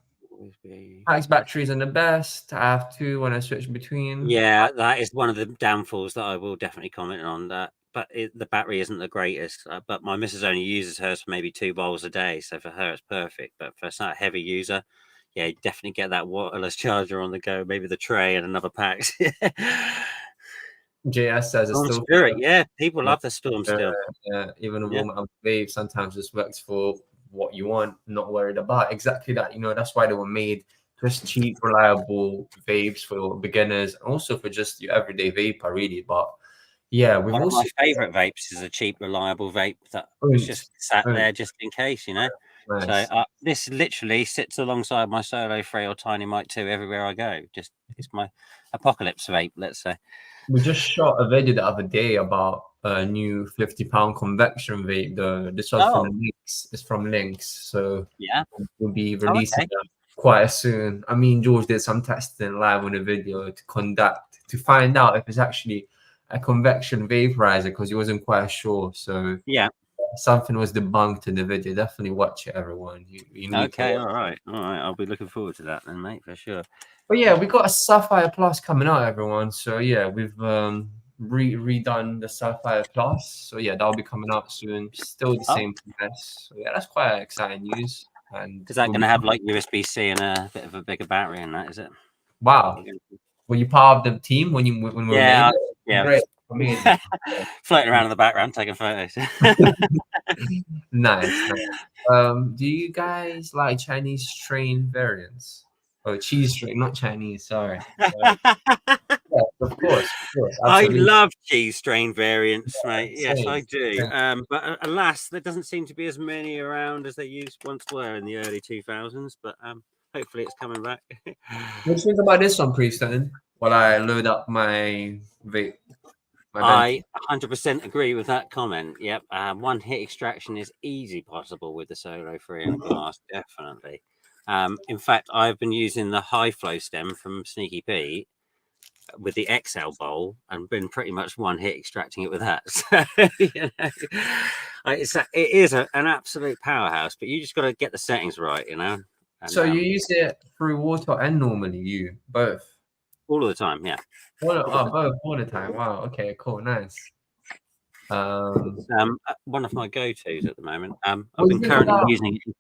Pax batteries are the best. I have 2 when I switch between. Yeah, that is one of the downfalls that I will definitely comment on. That, but the battery isn't the greatest. But my missus only uses hers for maybe 2 bowls a day, so for her it's perfect. But for a heavy user, yeah, you definitely get that wireless charger on the go. Maybe the tray and another Pax. JS says it's still Spirit. Yeah, people love the Storm still. Yeah, even a warm up wave sometimes just works for what you want, not worried about exactly that. You know, that's why they were made. Just cheap, reliable vapes for beginners, and also for just your everyday vapor, really. But yeah, one of my favorite vapes is a cheap, reliable vape that was just sat there just in case, you know. Nice. So this literally sits alongside my Solo 3 or TinyMight 2 everywhere I go. Just it's my apocalypse vape, let's say. We just shot a video the other day about a new £50 Convection vape. This was from Lynx. It's from Lynx, so yeah, we'll be releasing that quite soon. I mean, George did some testing live on the video to conduct to find out if it's actually a convection vaporizer because he wasn't quite sure. So Yeah. something was debunked in the video. Definitely watch it, everyone. You need Okay. to. All right. I'll be looking forward to that then, mate, for sure. But yeah, we got a Sapphire Plus coming out, everyone. So yeah, we've redone the Sapphire Plus. So yeah, that'll be coming out soon. Still the same price. So yeah, that's quite exciting news. And Is that going to have like USB-C and a bit of a bigger battery in that? Is it? Wow. Were you part of the team when we made it? Yeah. Great. Amazing. Floating around in the background taking photos. Nice. Do you guys like Chinese strain variants? Oh, cheese strain, not Chinese. Sorry. Yeah, of course. I Absolutely. love cheese strain variants, mate. Yes, same, I do. same. But alas, there doesn't seem to be as many around as there once were in the early 2000s. But hopefully, it's coming back. What do you think about this one, Priestone? While I load up my vape. I 100% agree with that comment. Yep. One hit extraction is easy possible with the Solo 3 and glass, definitely. In fact, I've been using the high flow stem from Sneaky Pete with the XL bowl and been pretty much one hit extracting it with that. So, you know, it is an absolute powerhouse, but you just got to get the settings right, you know. And, so you use it through water and normally both? All of the time, yeah. Both all the time. Wow. Okay. Cool. Nice. One of my go-tos at the moment. I've been currently using it in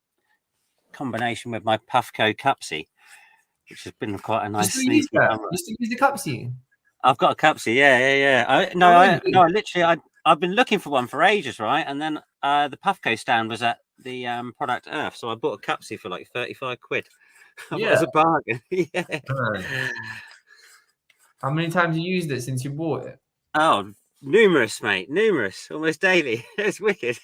combination with my Puffco Cupsy, which has been quite a nice sneaky. You still use the Cupsy? I've got a Cupsy, yeah. I've been looking for one for ages, right? And then the Puffco stand was at the Product Earth, so I bought a Cupsy for like 35 quid. It was a bargain. Yeah. Right. How many times have you used it since you bought it? Oh, numerous, mate. Numerous. Almost daily. It's wicked.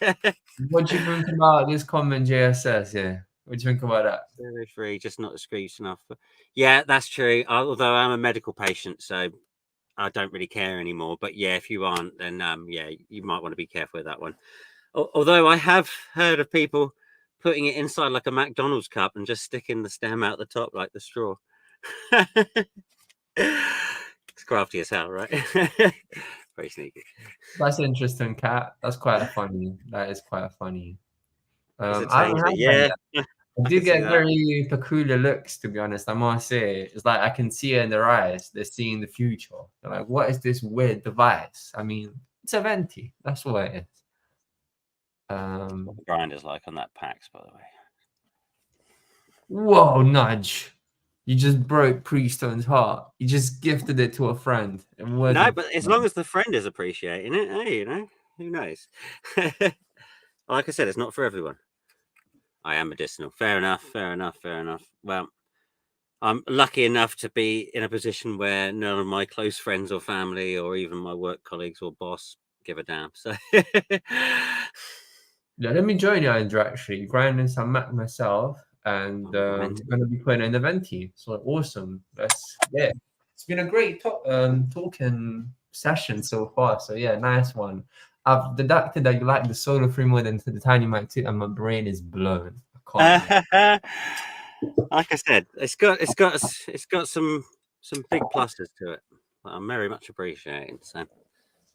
What do you think about this common JSS? Yeah. What do you think about that? Very free, just not discreet enough. But yeah, that's true. Although I'm a medical patient, so I don't really care anymore. But yeah, if you aren't, then yeah, you might want to be careful with that one. Although I have heard of people putting it inside like a McDonald's cup and just sticking the stem out the top like the straw. It's crafty as hell, right? Very sneaky. That's interesting, Kat. That's quite funny. That is quite funny. I don't have yeah. that. I do get very peculiar looks, to be honest. I must say, it's like I can see it in their eyes. They're seeing the future. They're like, "What is this weird device?" I mean, it's a Venty. That's what it is. What the grinder's like on that Pax, by the way. Whoa, nudge! You just broke Prieststone's heart. You just gifted it to a friend. No, but as long as the friend is appreciating it, hey, you know, who knows? Like I said, it's not for everyone. I am medicinal. Fair enough. Well, I'm lucky enough to be in a position where none of my close friends or family or even my work colleagues or boss give a damn. So yeah, let me join you, Andrew, actually. Grinding some Mac myself and I'm going to be putting in the Venty. So awesome. Yeah. It's been a great talking session so far. So yeah, nice one. I've deducted that you like the Solo 3 more than the TinyMight 2, and my brain is blown. Like I said, it's got some big pluses to it. I'm very much appreciating. So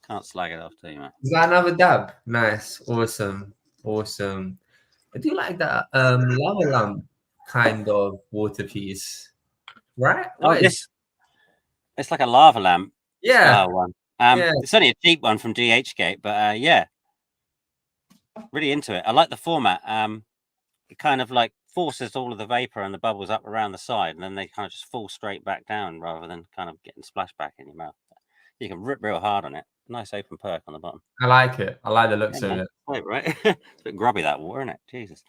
can't slag it off to you, mate. Is that another dab? Nice, awesome. I do like that lava lamp kind of water piece, right? It's like a lava lamp. Yeah. One. It's only a cheap one from DHgate, but yeah, really into it. I like the format. It kind of like forces all of the vapor and the bubbles up around the side, and then they kind of just fall straight back down rather than kind of getting splashed back in your mouth. You can rip real hard on it. Nice open perk on the bottom. I like it. I like the looks of it. Right? It's a bit grubby, that water, isn't it? Jesus.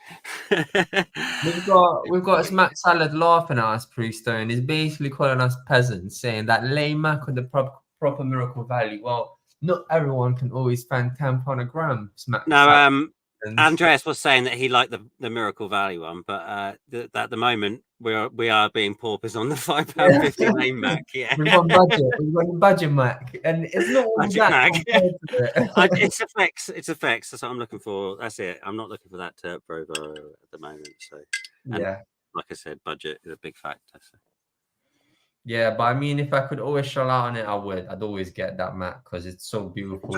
We've got Smack Salad laughing at us, Prieststone. He's basically calling us peasants, saying that lay Mac on the proper miracle value. Well, not everyone can always spend £10 a gram. Andreas was saying that he liked the Miracle Valley one, but at the moment we are being paupers on the £5.50 main Mac. Yeah, we've got a budget Mac, and it's not that. It's effects. That's what I'm looking for. That's it. I'm not looking for that turbo at the moment. So yeah, like I said, budget is a big factor. So. Yeah, but I mean, if I could always shell out on it, I would. I'd always get that Mac because it's so beautiful.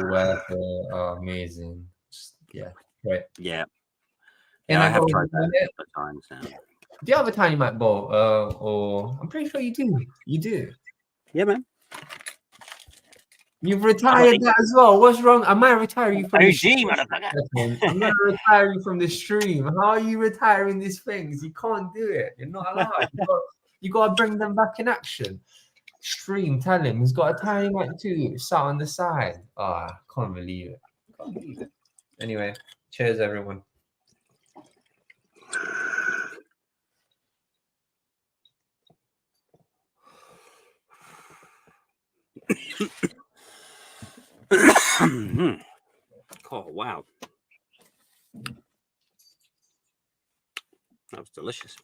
Amazing. Just, yeah, great. Yeah, And I I have go, tried that a couple of times now. do you have a TinyMight bowl? Or I'm pretty sure you do. You do. Yeah, man. You've retired that as well. What's wrong? I might retire you from the OG, stream. motherfucker. I'm gonna retire you from the stream. How are you retiring these things? You can't do it. You're not allowed. You got to bring them back in action. Stream, tell him he's got a TinyMight too, sat on the side. Ah, can't believe it. Can't believe it. Anyway, cheers, everyone. Oh, wow. That was delicious.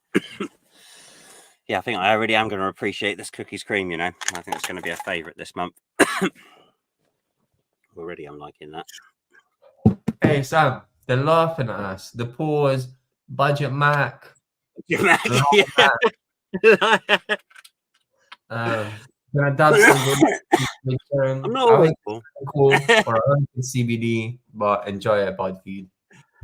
Yeah, I think I already am going to appreciate this cookies cream, you know. I think it's going to be a favourite this month. Already I'm liking that. Hey, Sam, they're laughing at us. The pause, budget Mac. Yeah. Gonna dab some I'm not cool for 100 CBD, but enjoy it, bud feed.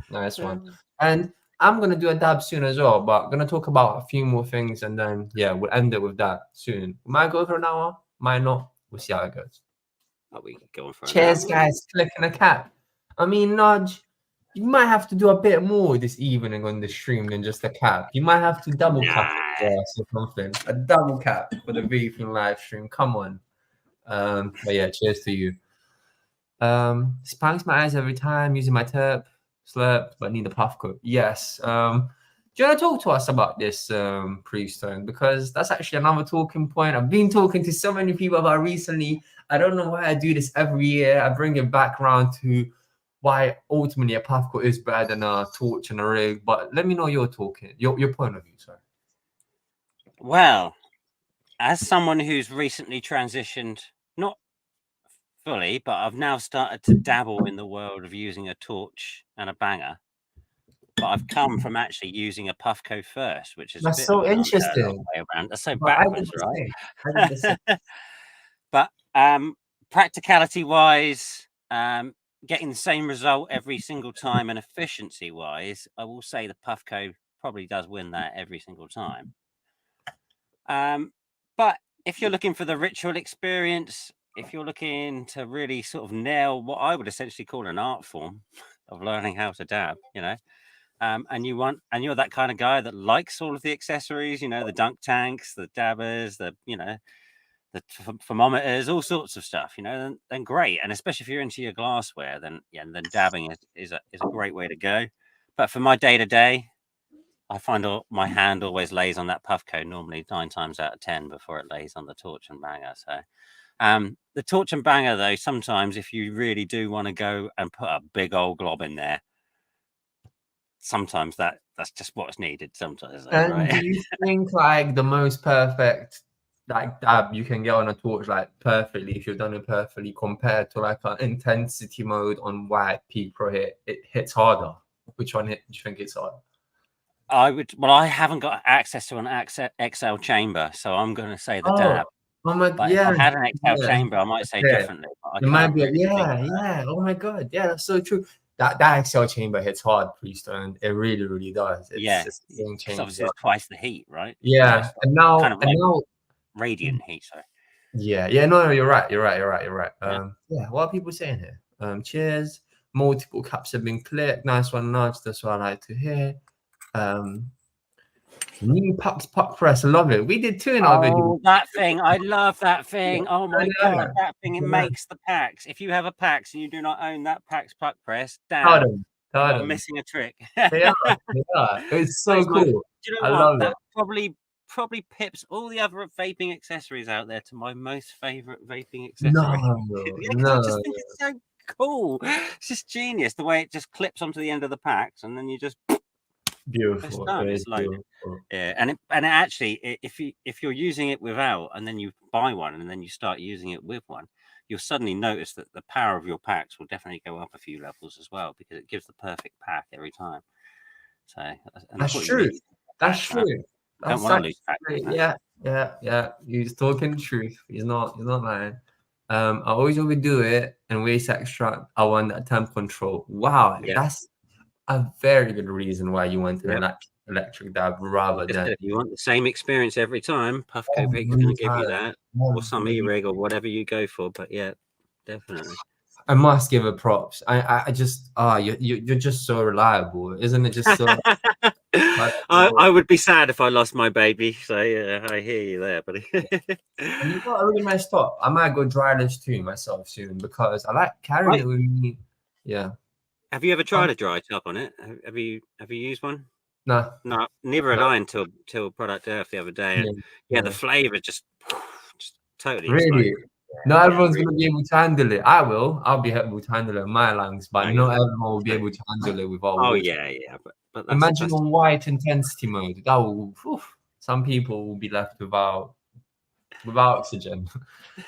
Nice one. And I'm gonna do a dab soon as well, but gonna talk about a few more things, and then yeah, we'll end it with that soon. Might go for an hour, might not. We'll see how it goes. Oh, we could go on for Cheers, guys. Clicking a cap. I mean, Nudge, you might have to do a bit more this evening on the stream than just a cap. You might have to double cap or something. A double cap for the Vapefiend live stream. Come on. But yeah, cheers to you. Spanks my eyes every time using my terp slurp, but need a Puffco. Yes. Do you want to talk to us about this, Priestone? Because that's actually another talking point. I've been talking to so many people about recently. I don't know why I do this every year. I bring it back around to why ultimately a Puffco is better than a torch and a rig. But let me know your point of view, sorry. Well, as someone who's recently transitioned, not fully, but I've now started to dabble in the world of using a torch and a banger. But I've come from actually using a Puffco first, which is that's so interesting. That's so backwards, right? But practicality wise, getting the same result every single time, and efficiency wise, I will say the Puffco probably does win that every single time. But if you're looking for the ritual experience, if you're looking to really sort of nail what I would essentially call an art form of learning how to dab, you know, and you're that kind of guy that likes all of the accessories, you know, the dunk tanks, the dabbers, the thermometers, all sorts of stuff, you know, then great. And especially if you're into your glassware, then dabbing is a great way to go. But for my day-to-day, I find my hand always lays on that Puffco normally 9 times out of 10 before it lays on the torch and banger. So the torch and banger, though, sometimes if you really do want to go and put a big old glob in there, sometimes that's just what's needed sometimes. And right? do you think like the most perfect like dab you can get on a torch like perfectly if you've done it perfectly compared to like an intensity mode on white peak pro hit, it hits harder? Which one do you think it's harder? I haven't got access to an XL chamber, so I'm going to say the dab. But if I had an XL chamber, I might say differently. It might be, Oh my god, yeah, that's so true. That XL chamber hits hard, Priestone. It really, really does. It's obviously it's twice the heat, right? Yeah, and now, kind of like now radiant heat. Sorry. Yeah, no, you're right. Yeah, what are people saying here? Cheers. Multiple caps have been clicked. Nice one, Nudge. That's what I like to hear. New Pax Plus, I love it. We did 2 in our video. That thing, I love that thing. Oh my god, that thing, it makes the Pax. If you have a Pax and you do not own that Pax Plus, damn, you're missing a trick. They are. It's so cool. Do you know what? That probably pips all the other vaping accessories out there to my most favorite vaping accessory. No. I just think it's so cool. It's just genius the way it just clips onto the end of the Pax and then you just beautiful. It's loaded. Yeah, and it actually, if you're using it without, and then you buy one, and then you start using it with one, you'll suddenly notice that the power of your packs will definitely go up a few levels as well because it gives the perfect pack every time. So that's true. That's true. Don't want to lose pack. Yeah, Yeah. He's talking the truth. He's not lying. I always overdo it and waste extract. I want that temp control. Wow, Yeah. that's a very good reason why you want an Yep. electric dab rather Just than if you want the same experience every time, Puffco Vape's every going to give you time. that, or some E-rig or whatever you go for. But yeah, definitely. I must give it props. I just you're just so reliable, isn't it? Just so I would be sad if I lost my baby. So yeah, I hear you there, buddy. and you got a really nice top. I might go dry this too myself soon because I like carrying Right. it with me. Yeah. Have you ever tried a dry top on it? Have you used one? Nah. No, neither had Nah. I until Product Earth the other day. And yeah, the flavor just totally Really? exploded. Not Yeah, everyone's really. gonna be able to handle it. I will. I'll be able to handle it in my lungs, but No, not yeah. everyone will be able to handle it without Oh water. yeah. But Imagine that's on white intensity mode. That will, some people will be left without oxygen.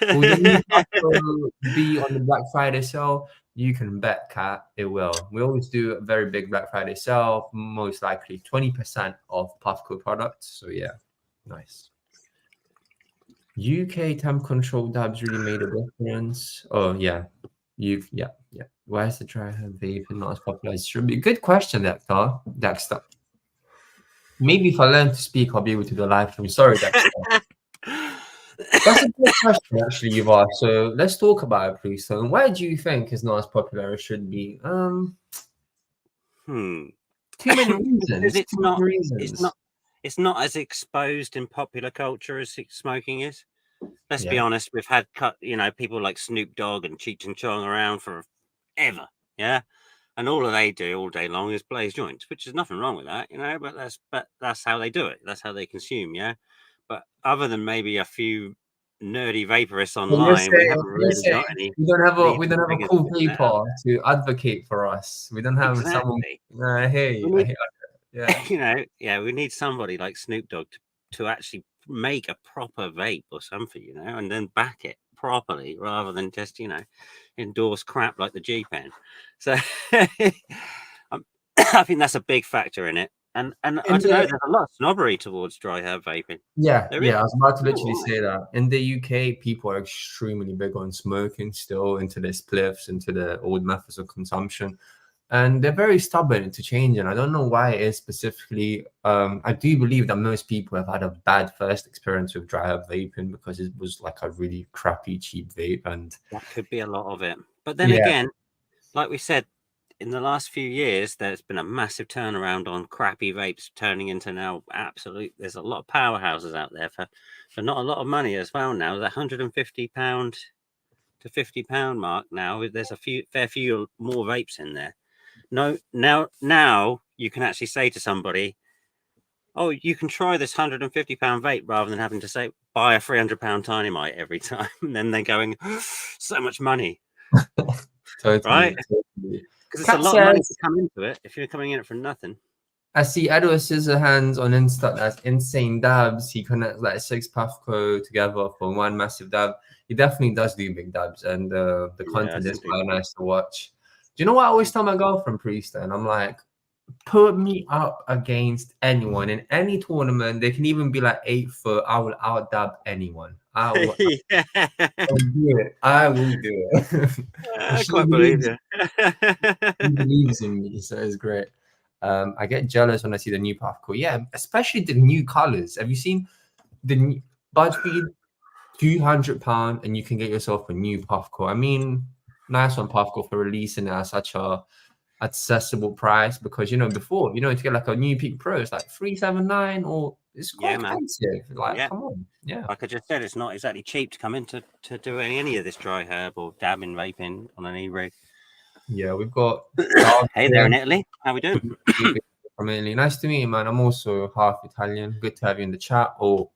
Will the new Puffco be on the Black Friday sale? You can bet, Cat, it will. We always do a very big Black Friday sale, most likely 20% of Puffco products. So yeah, nice. UK temp control dabs really made a difference. Oh yeah, yeah. Why is the dry herb vape not as popular as it should be? Good question, Dexter. Maybe if I learn to speak, I'll be able to do a live stream. Sorry, Dexter. That's a good question, actually, you've asked. So let's talk about it, please. So, why do you think it's not as popular as it should be? Too many Because reasons. Too many reasons. it's not as exposed in popular culture as smoking is. Let's be Yeah. honest, we've had people like Snoop Dogg and Cheech and Chong around forever, yeah, and all they do all day long is blaze joints, which is nothing wrong with that, but that's how they do it. That's how they consume, yeah. But other than maybe a few nerdy vaporists So you're online, we saying haven't really got any we don't have a leading figures cool doing that. paper to advocate for us. We don't have someone. Exactly. I hear you. I hear you. Yeah. Yeah, we need somebody like Snoop Dogg to actually make a proper vape or something, and then back it properly rather than just, endorse crap like the G Pen. So I think that's a big factor in it. And I don't know, there's a lot of snobbery towards dry herb vaping. Yeah, There is. I was about to I don't know literally why. say that. In the UK, people are extremely big on smoking, still into the spliffs, into the old methods of consumption. And they're very stubborn to change. And I don't know why it is specifically. I do believe that most people have had a bad first experience with dry herb vaping because it was like a really crappy, cheap vape. And That could be a lot of it. But then again, like we said, in the last few years, there's been a massive turnaround on crappy vapes turning into now there's a lot of powerhouses out there for not a lot of money as well now. The £150 to £50 mark now. There's a fair few more vapes in there. No, now you can actually say to somebody, oh, you can try this £150 vape rather than having to say buy a £300 TinyMight every time. And then they're going, so much money. totally. Right? Because it's Cat a lot of money to says, come into it if you're coming in it for nothing. I see Edward Scissorhands on Insta. That's insane dabs. He connects like 6 Puffco together for one massive dab. He definitely does do big dabs, and the content is quite nice to watch. Do you know what I always tell my girlfriend, Priest? And I'm like, put me up against anyone in any tournament. They can even be like 8 foot. I will out dab anyone. I will do it. I will do it. I quite believe you. He believes in me, so it's great. I get jealous when I see the new Puffco. Yeah, especially the new colors. Have you seen the new BuzzFeed? £200 and you can get yourself a new Puffco. I mean, nice one, Puffco, for releasing it at such a accessible price because before to get like a new Peak Pro, it's like 379 or it's quite expensive. Like, come on, Like I just said, it's not exactly cheap to come in to do any of this dry herb or dabbing vaping on an e-rig. Yeah, we've got. Hey there in Italy. How we doing? From Italy. Nice to meet you, man. I'm also half Italian. Good to have you in the chat. Oh,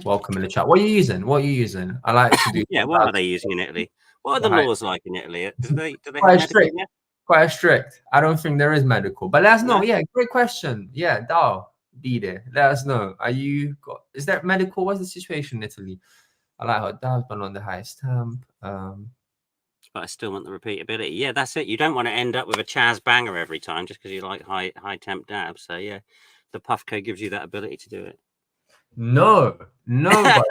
welcome in the chat. What are you using? I like to do. What are they using in Italy? What are the laws like in Italy? Do they quite have strict? medical? Quite strict. I don't think there is medical, but let us know. Yeah, great question. Yeah, Dal, be there. Let us know. Is there medical? What's the situation in Italy? I like how Dal's been on the highest temp. But I still want the repeatability. Yeah, that's it. You don't want to end up with a Chaz banger every time just because you like high temp dabs. So yeah, the Puffco gives you that ability to do it. No, nobody.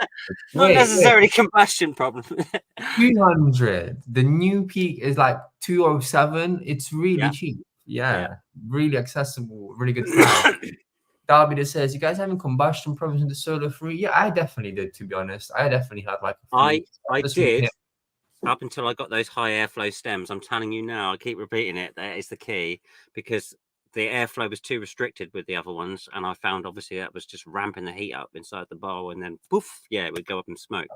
Not Wait, necessarily combustion problem. 200. The new peak is like 207. It's really Yeah. cheap. Yeah. Yeah, really accessible, really good price. Darby that says, you guys having combustion problems in the Solo 3? Yeah, I definitely did, to be honest. I definitely had like a few. I This was did it. up until I got those high airflow stems. I'm telling you now, I keep repeating it. That is the key, because the airflow was too restricted with the other ones, and I found obviously that was just ramping the heat up inside the bowl, and then poof, yeah, it would go up in smoke.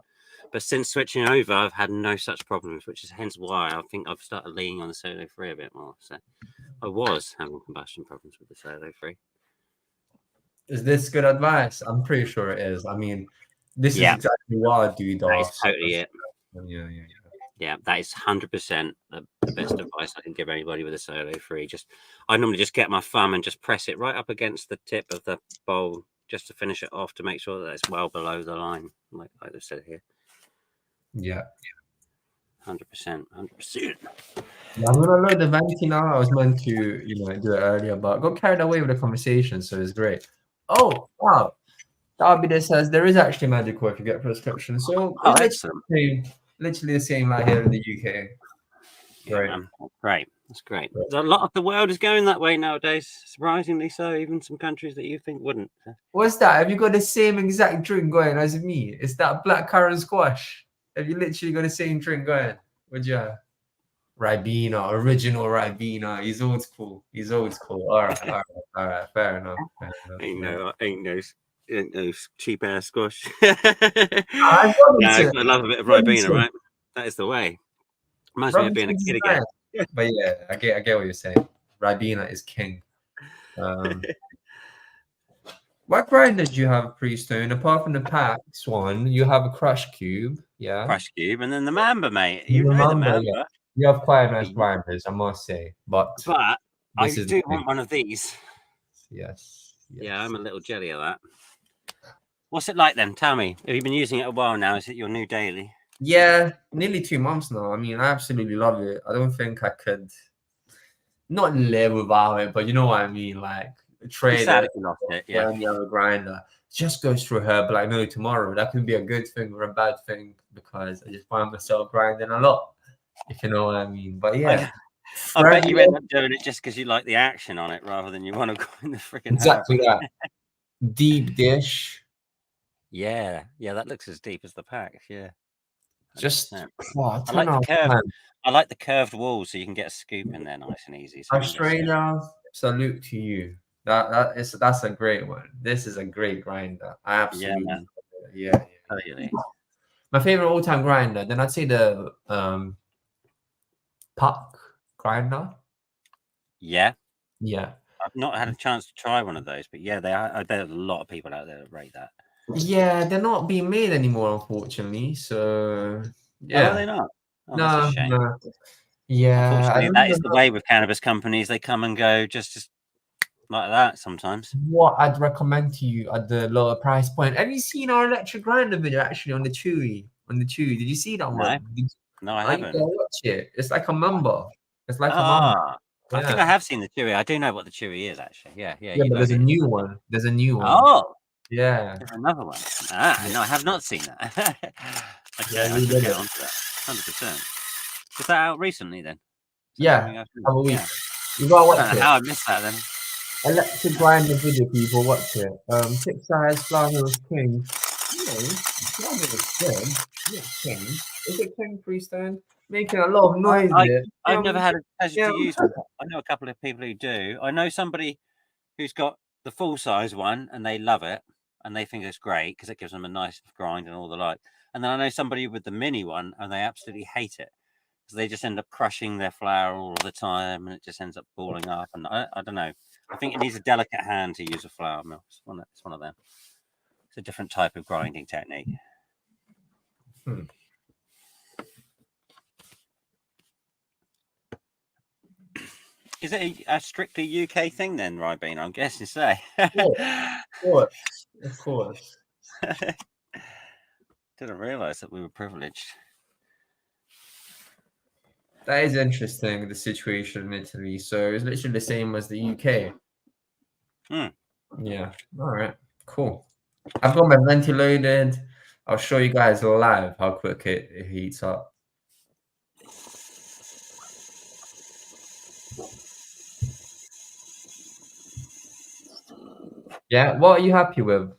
But since switching over, I've had no such problems, which is hence why I think I've started leaning on the Solo 3 a bit more. So I was having combustion problems with the Solo 3. Is this good advice? I'm pretty sure it is. I mean, this is Yeah, exactly what I do, that is Darth. totally it. Yeah. Yeah, that is 100% the best advice I can give anybody with a Solo 3. I normally just get my thumb and just press it right up against the tip of the bowl just to finish it off, to make sure that it's well below the line, like I said here. Yeah. 100%, 100%. Yeah, I'm gonna load the Venty now. I was meant to, do it earlier, but got carried away with the conversation, so it's great. Oh, wow. Darby that says there is actually medical if you get a prescription. So Oh, it's excellent. literally the same like here in the UK. Yeah, Right. man. Great. That's great. A lot of the world is going that way nowadays, surprisingly so, even some countries that you think wouldn't. What's that? Have you got the same exact drink going as me? It's that black currant squash. Have you literally got the same drink going? Would you have? Ribena, original Ribena. He's old school. All right. Fair enough. Ain't no cheap ass squash. I I love a bit of Ribena, right? That is the way. Reminds me of being a kid again. But yeah, I get what you're saying. Ribena is king. What grinder do you have, Priestone? Apart from the Pax one, you have a Crush Cube, yeah? Crush Cube, and then the Mamba, mate. You know the remember, Mamba. yeah. You have quite nice grinders, I must say. But I do want one of these. Yes. Yeah, I'm a little jelly of that. What's it like then? Tell me. Have you been using it a while now? Is it your new daily? Yeah, nearly 2 months now. I mean, I absolutely love it. I don't think I could not live without it, but you know what I mean? Like, trade it, yeah. when you have a grinder, just goes through her, but like, no, tomorrow. That could be a good thing or a bad thing, because I just find myself grinding a lot, if you know what I mean. But yeah. I bet you end up doing it just because you like the action on it rather than you want to go in the freaking exactly that. Deep dish. Yeah, that looks as deep as the Pax. Yeah, 100%. Just I like the curve. Man. I like the curved wall, so you can get a scoop in there nice and easy. So Australia, salute to you. That's a great one. This is a great grinder. I absolutely yeah. My favorite all-time grinder. Then I'd say the Puck grinder. Yeah. Yeah. I've not had a chance to try one of those, but yeah, there's a lot of people out there that rate that. Yeah, they're not being made anymore, unfortunately. So yeah. Are they not? Oh, no, that's a shame. No. Yeah. Unfortunately, that is the way with cannabis companies. They come and go just like that sometimes. What I'd recommend to you at the lower price point. Have you seen our electric grinder video actually on the Chewy? Did you see that one? No, I haven't. Watch it. It's like a Mamba. It's like a Mamba. I think I have seen the Chewy. I do know what the Chewy is actually. Yeah. But there's a new one. Oh. Yeah. There's another one. No, I have not seen that. Okay, I should get onto that. 100%. Was that out recently then? Yeah. Have a week. Yeah. You gotta watch it. How I missed that then. Electric grinder video, people, watch it. Tip size, flower was king. Flower was king. Yeah, king. Is it king freestyle? Making a lot of noise. I've never had a pleasure to use one. I know a couple of people who do. I know somebody who's got the full size one and they love it and they think it's great because it gives them a nice grind and all the like. And then I know somebody with the mini one and they absolutely hate it because they just end up crushing their flour all the time and it just ends up balling up. And I don't know. I think it needs a delicate hand to use a flour mill. It's one of them. It's a different type of grinding technique. Is it a strictly UK thing then, Ribena? I'm guessing so. Of course. Didn't realise that we were privileged. That is interesting, the situation in Italy. So it's literally the same as the UK. Yeah. All right. Cool. I've got my Venty loaded. I'll show you guys live how quick it heats up. Yeah, what are you happy with?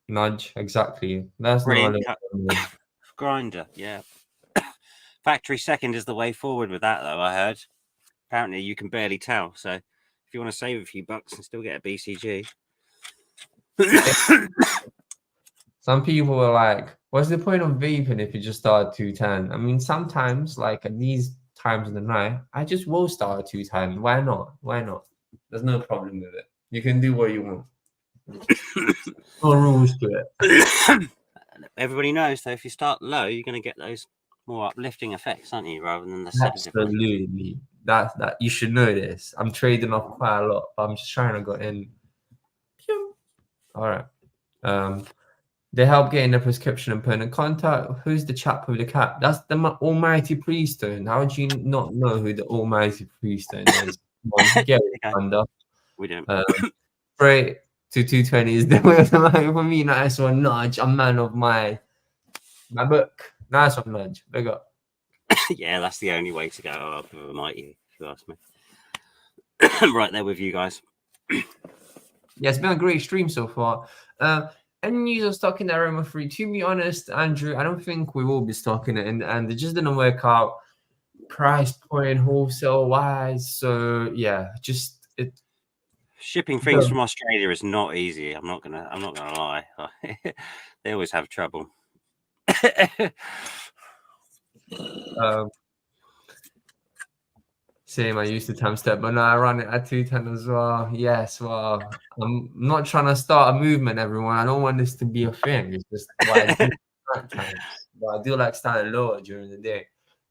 Nudge, exactly. That's not Brilliant grinder, yeah. Factory second is the way forward with that, though, I heard. Apparently, you can barely tell. So, if you want to save a few bucks and still get a BCG. Some people were like, what's the point of vaping if you just start at 210? I mean, sometimes, like at these times of the night, I just will start at 210. Why not? Why not? There's no problem with it. You can do what you want. No rules to it. Everybody knows, though, if you start low, you're going to get those more uplifting effects, aren't you, rather than the sedative ones? Absolutely. That you should know this. I'm trading off quite a lot, but I'm just trying to go in. All right. They help getting the prescription and putting in contact. Who's the chap with the cap? That's the almighty priestone. How do you not know who the almighty priestone is? Get it under. We don't. Straight to 220 is the way of the money for me. Nice one, Nudge. I'm man of my book. Nice one, Nudge. Big up. Yeah, that's the only way to go. Up with a mighty, if you ask me. Right there with you guys. Yeah, it's been a great stream so far. Any news of stocking the Aroma 3? To be honest, Andrew, I don't think we will be stocking it, and it just didn't work out price point wholesale wise. So yeah, just it. Shipping things from Australia is not easy. I'm not gonna lie. They always have trouble. Same, I used to time step, but now I run it at 210 as well. Yes, well, I'm not trying to start a movement, everyone. I don't want this to be a thing. It's just why I do at times. But I do like starting lower during the day.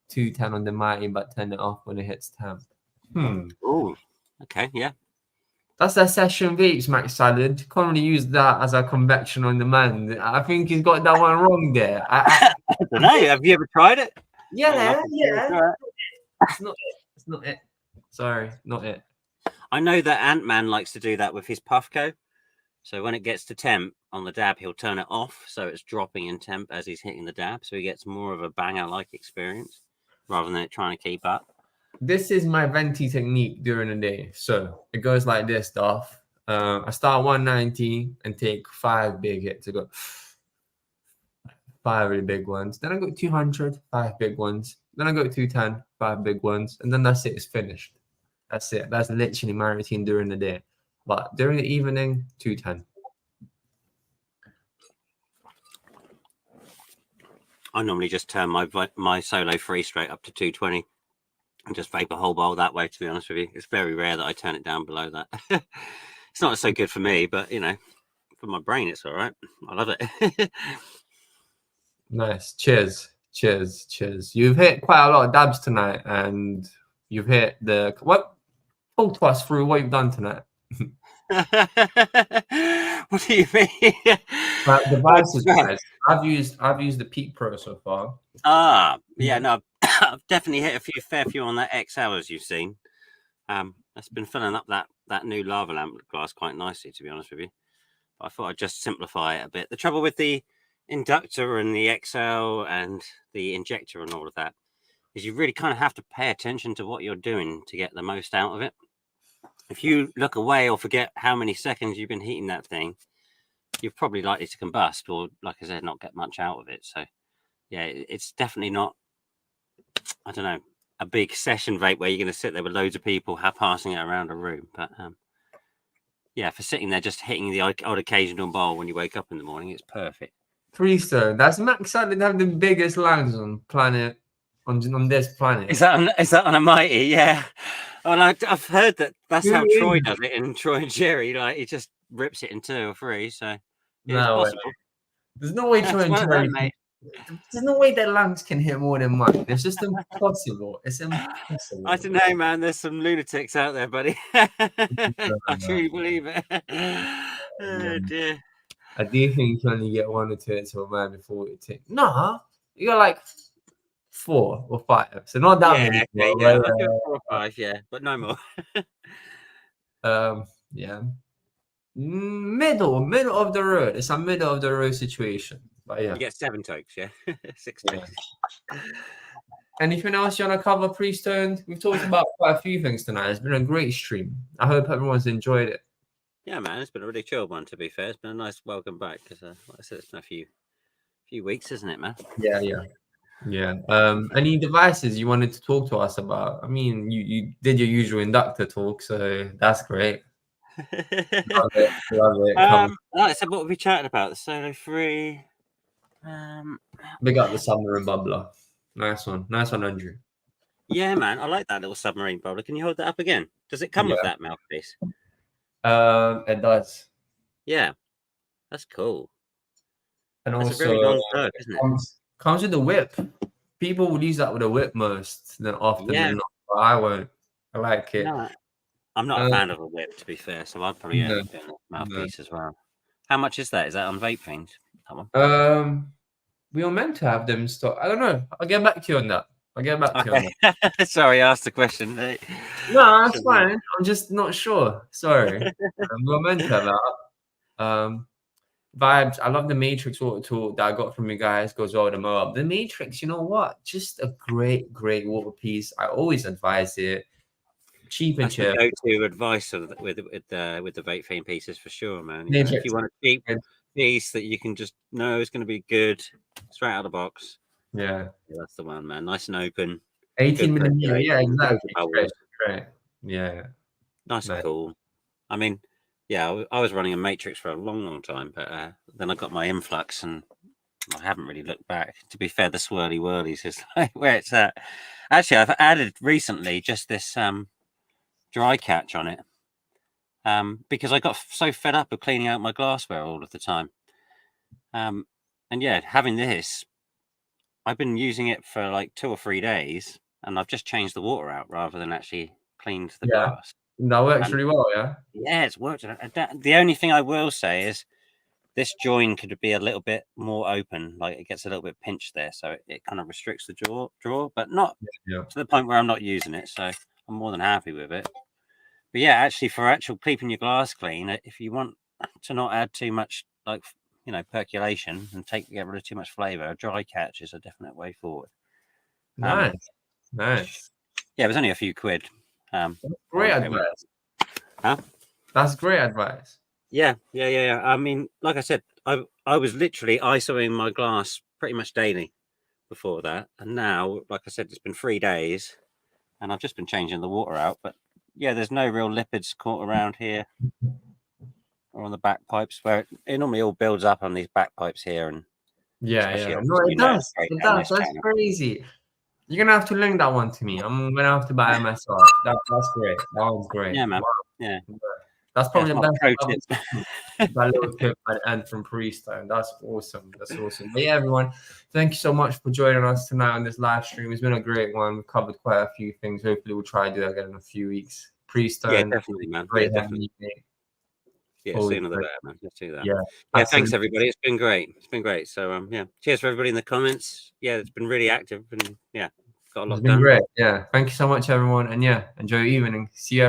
210 on the mighty, but turn it off when it hits 10. Oh, okay, yeah. That's that session Vapes, Max Salad. Can't really use that as a convection on demand. I think he's got that one wrong there. I don't know. Have you ever tried it? Yeah. It's not it. Sorry, not it. I know that Ant-Man likes to do that with his Puffco. So when it gets to temp on the dab, he'll turn it off. So it's dropping in temp as he's hitting the dab. So he gets more of a banger-like experience rather than it trying to keep up. This is my Venty technique during the day. So it goes like this, stuff. I start 190 and take 5 big hits. I go 5 really big ones. Then I go 200, 5 big ones. Then I go 210, 5 big ones. And then that's it. It's finished. That's it. That's literally my routine during the day. But during the evening, 210. I normally just turn my solo free straight up to 220 and just vape a whole bowl that way, to be honest with you. It's very rare that I turn it down below that. It's not so good for me, but, you know, for my brain, it's all right. I love it. Nice. Cheers. You've hit quite a lot of dabs tonight, and you've hit the... What? Talk to us through what you've done tonight. What do you mean? Devices, guys. I've used the Peak Pro so far. Yeah, no, I've definitely hit a fair few on that XL, as you've seen. That's been filling up that new lava lamp glass quite nicely, to be honest with you. But I thought I'd just simplify it a bit. The trouble with the inductor and the XL and the injector and all of that is you really kind of have to pay attention to what you're doing to get the most out of it. If you look away or forget how many seconds you've been heating that thing, you're probably likely to combust or, like I said, not get much out of it. So, yeah, it's definitely not, I don't know, a big session vape where you're going to sit there with loads of people passing it around a room. But, yeah, for sitting there just hitting the odd occasional bowl when you wake up in the morning, it's perfect. Freestone. That's Max Salad have the biggest lungs on planet. On this planet. Is that on a mighty? Yeah. Well, I've heard that's how Troy does it in Troy and Jerry. Like, he just rips it in 2 or 3. So no way. There's no way Troy and Jerry. There's no way their lungs can hit more than mine. It's just impossible. It's impossible. I don't know, man. There's some lunatics out there, buddy. I truly believe it. Oh dear. I do think you can only get 1 or 2 into a man before you take. Nah, you got like 4 or 5. So not that many. Okay, yeah, 4 or 5, yeah, but no more. Yeah. Middle of the road. It's a middle of the road situation. But yeah. You get 7 tokes, yeah? 6 Yeah. tokes. Anything else you want to cover, pre-stoned? We've talked about quite a few things tonight. It's been a great stream. I hope everyone's enjoyed it. Yeah, man, it's been a really chill one, to be fair. It's been a nice welcome back, because, like I said, it's been a few weeks, isn't it, man? Yeah. Any devices you wanted to talk to us about? I mean, you did your usual inductor talk, so that's great. Love it. Like I said, what were we chatting about? The Solo 3. Big up the submarine bubbler. Nice one, Andrew. Yeah, man, I like that little submarine bubbler. Can you hold that up again? Does it come with that mouthpiece? It does. Yeah, that's cool. And that's also, a very long plug, isn't it? Comes with the whip. People would use that with a whip most than often than not. But I won't. I like it. No, I'm not a fan of a whip, to be fair, so I'd probably end up doing a mouthpiece as well. How much is that? Is that on Vapefiend? We were meant to have them in stock. I don't know. I'll get back to you on that. Sorry, I asked the question. No, that's fine. I'm just not sure. Sorry. We were meant to have that. Vibes. I love the Matrix water tool that I got from you guys. Goes well with the Moab. The Matrix, you know what? Just a great water piece. I always advise it. Cheap and cheap. Go-to advice with the Vapefiend pieces for sure, man. You know, if you want a cheap piece that you can just know is going to be good straight out of the box. Yeah, that's the one, man. Nice and open. 18 millimeter. Yeah, exactly. Great. Yeah. Nice and cool. I mean, yeah, I was running a Matrix for a long time, but then I got my influx and I haven't really looked back. To be fair, the swirly whirlies is like where it's at. Actually, I've added recently just this dry catch on it because I got so fed up of cleaning out my glassware all of the time. And yeah, having this, I've been using it for like 2 or 3 days, and I've just changed the water out rather than actually cleaned the glass. That works really well, yeah? Yeah, it's worked. The only thing I will say is this join could be a little bit more open, like it gets a little bit pinched there, so it kind of restricts the draw, but not to the point where I'm not using it, so I'm more than happy with it. But yeah, actually, for keeping your glass clean, if you want to not add too much, like, you know, percolation and get rid of too much flavor, a dry catch is a definite way forward. Nice. Yeah, it was only a few quid. Great advice. Huh? That's great advice. Yeah. I mean, like I said, I was literally ISOing my glass pretty much daily before that, and now, like I said, it's been 3 days, and I've just been changing the water out. But yeah, there's no real lipids caught around here or on the back pipes, where it normally all builds up on these back pipes here. And yeah. No, it does. That's crazy. You're gonna have to link that one to me. I'm gonna have to buy it myself. That's great. That one's great. Yeah, man. Yeah. That's probably the best that little tip at the end from Pre-Stone. That's awesome. But yeah, everyone, thank you so much for joining us tonight on this live stream. It's been a great one. We've covered quite a few things. Hopefully, we'll try to do that again in a few weeks. Pre-Stone. Yeah, definitely, man. Great having you. Yeah, sooner the better, man. Let's do that. Yeah, thanks everybody. It's been great. So yeah, cheers for everybody in the comments. Yeah, it's been really active, and yeah, got a lot done. Great. Yeah, thank you so much, everyone, and yeah, enjoy your evening. See you.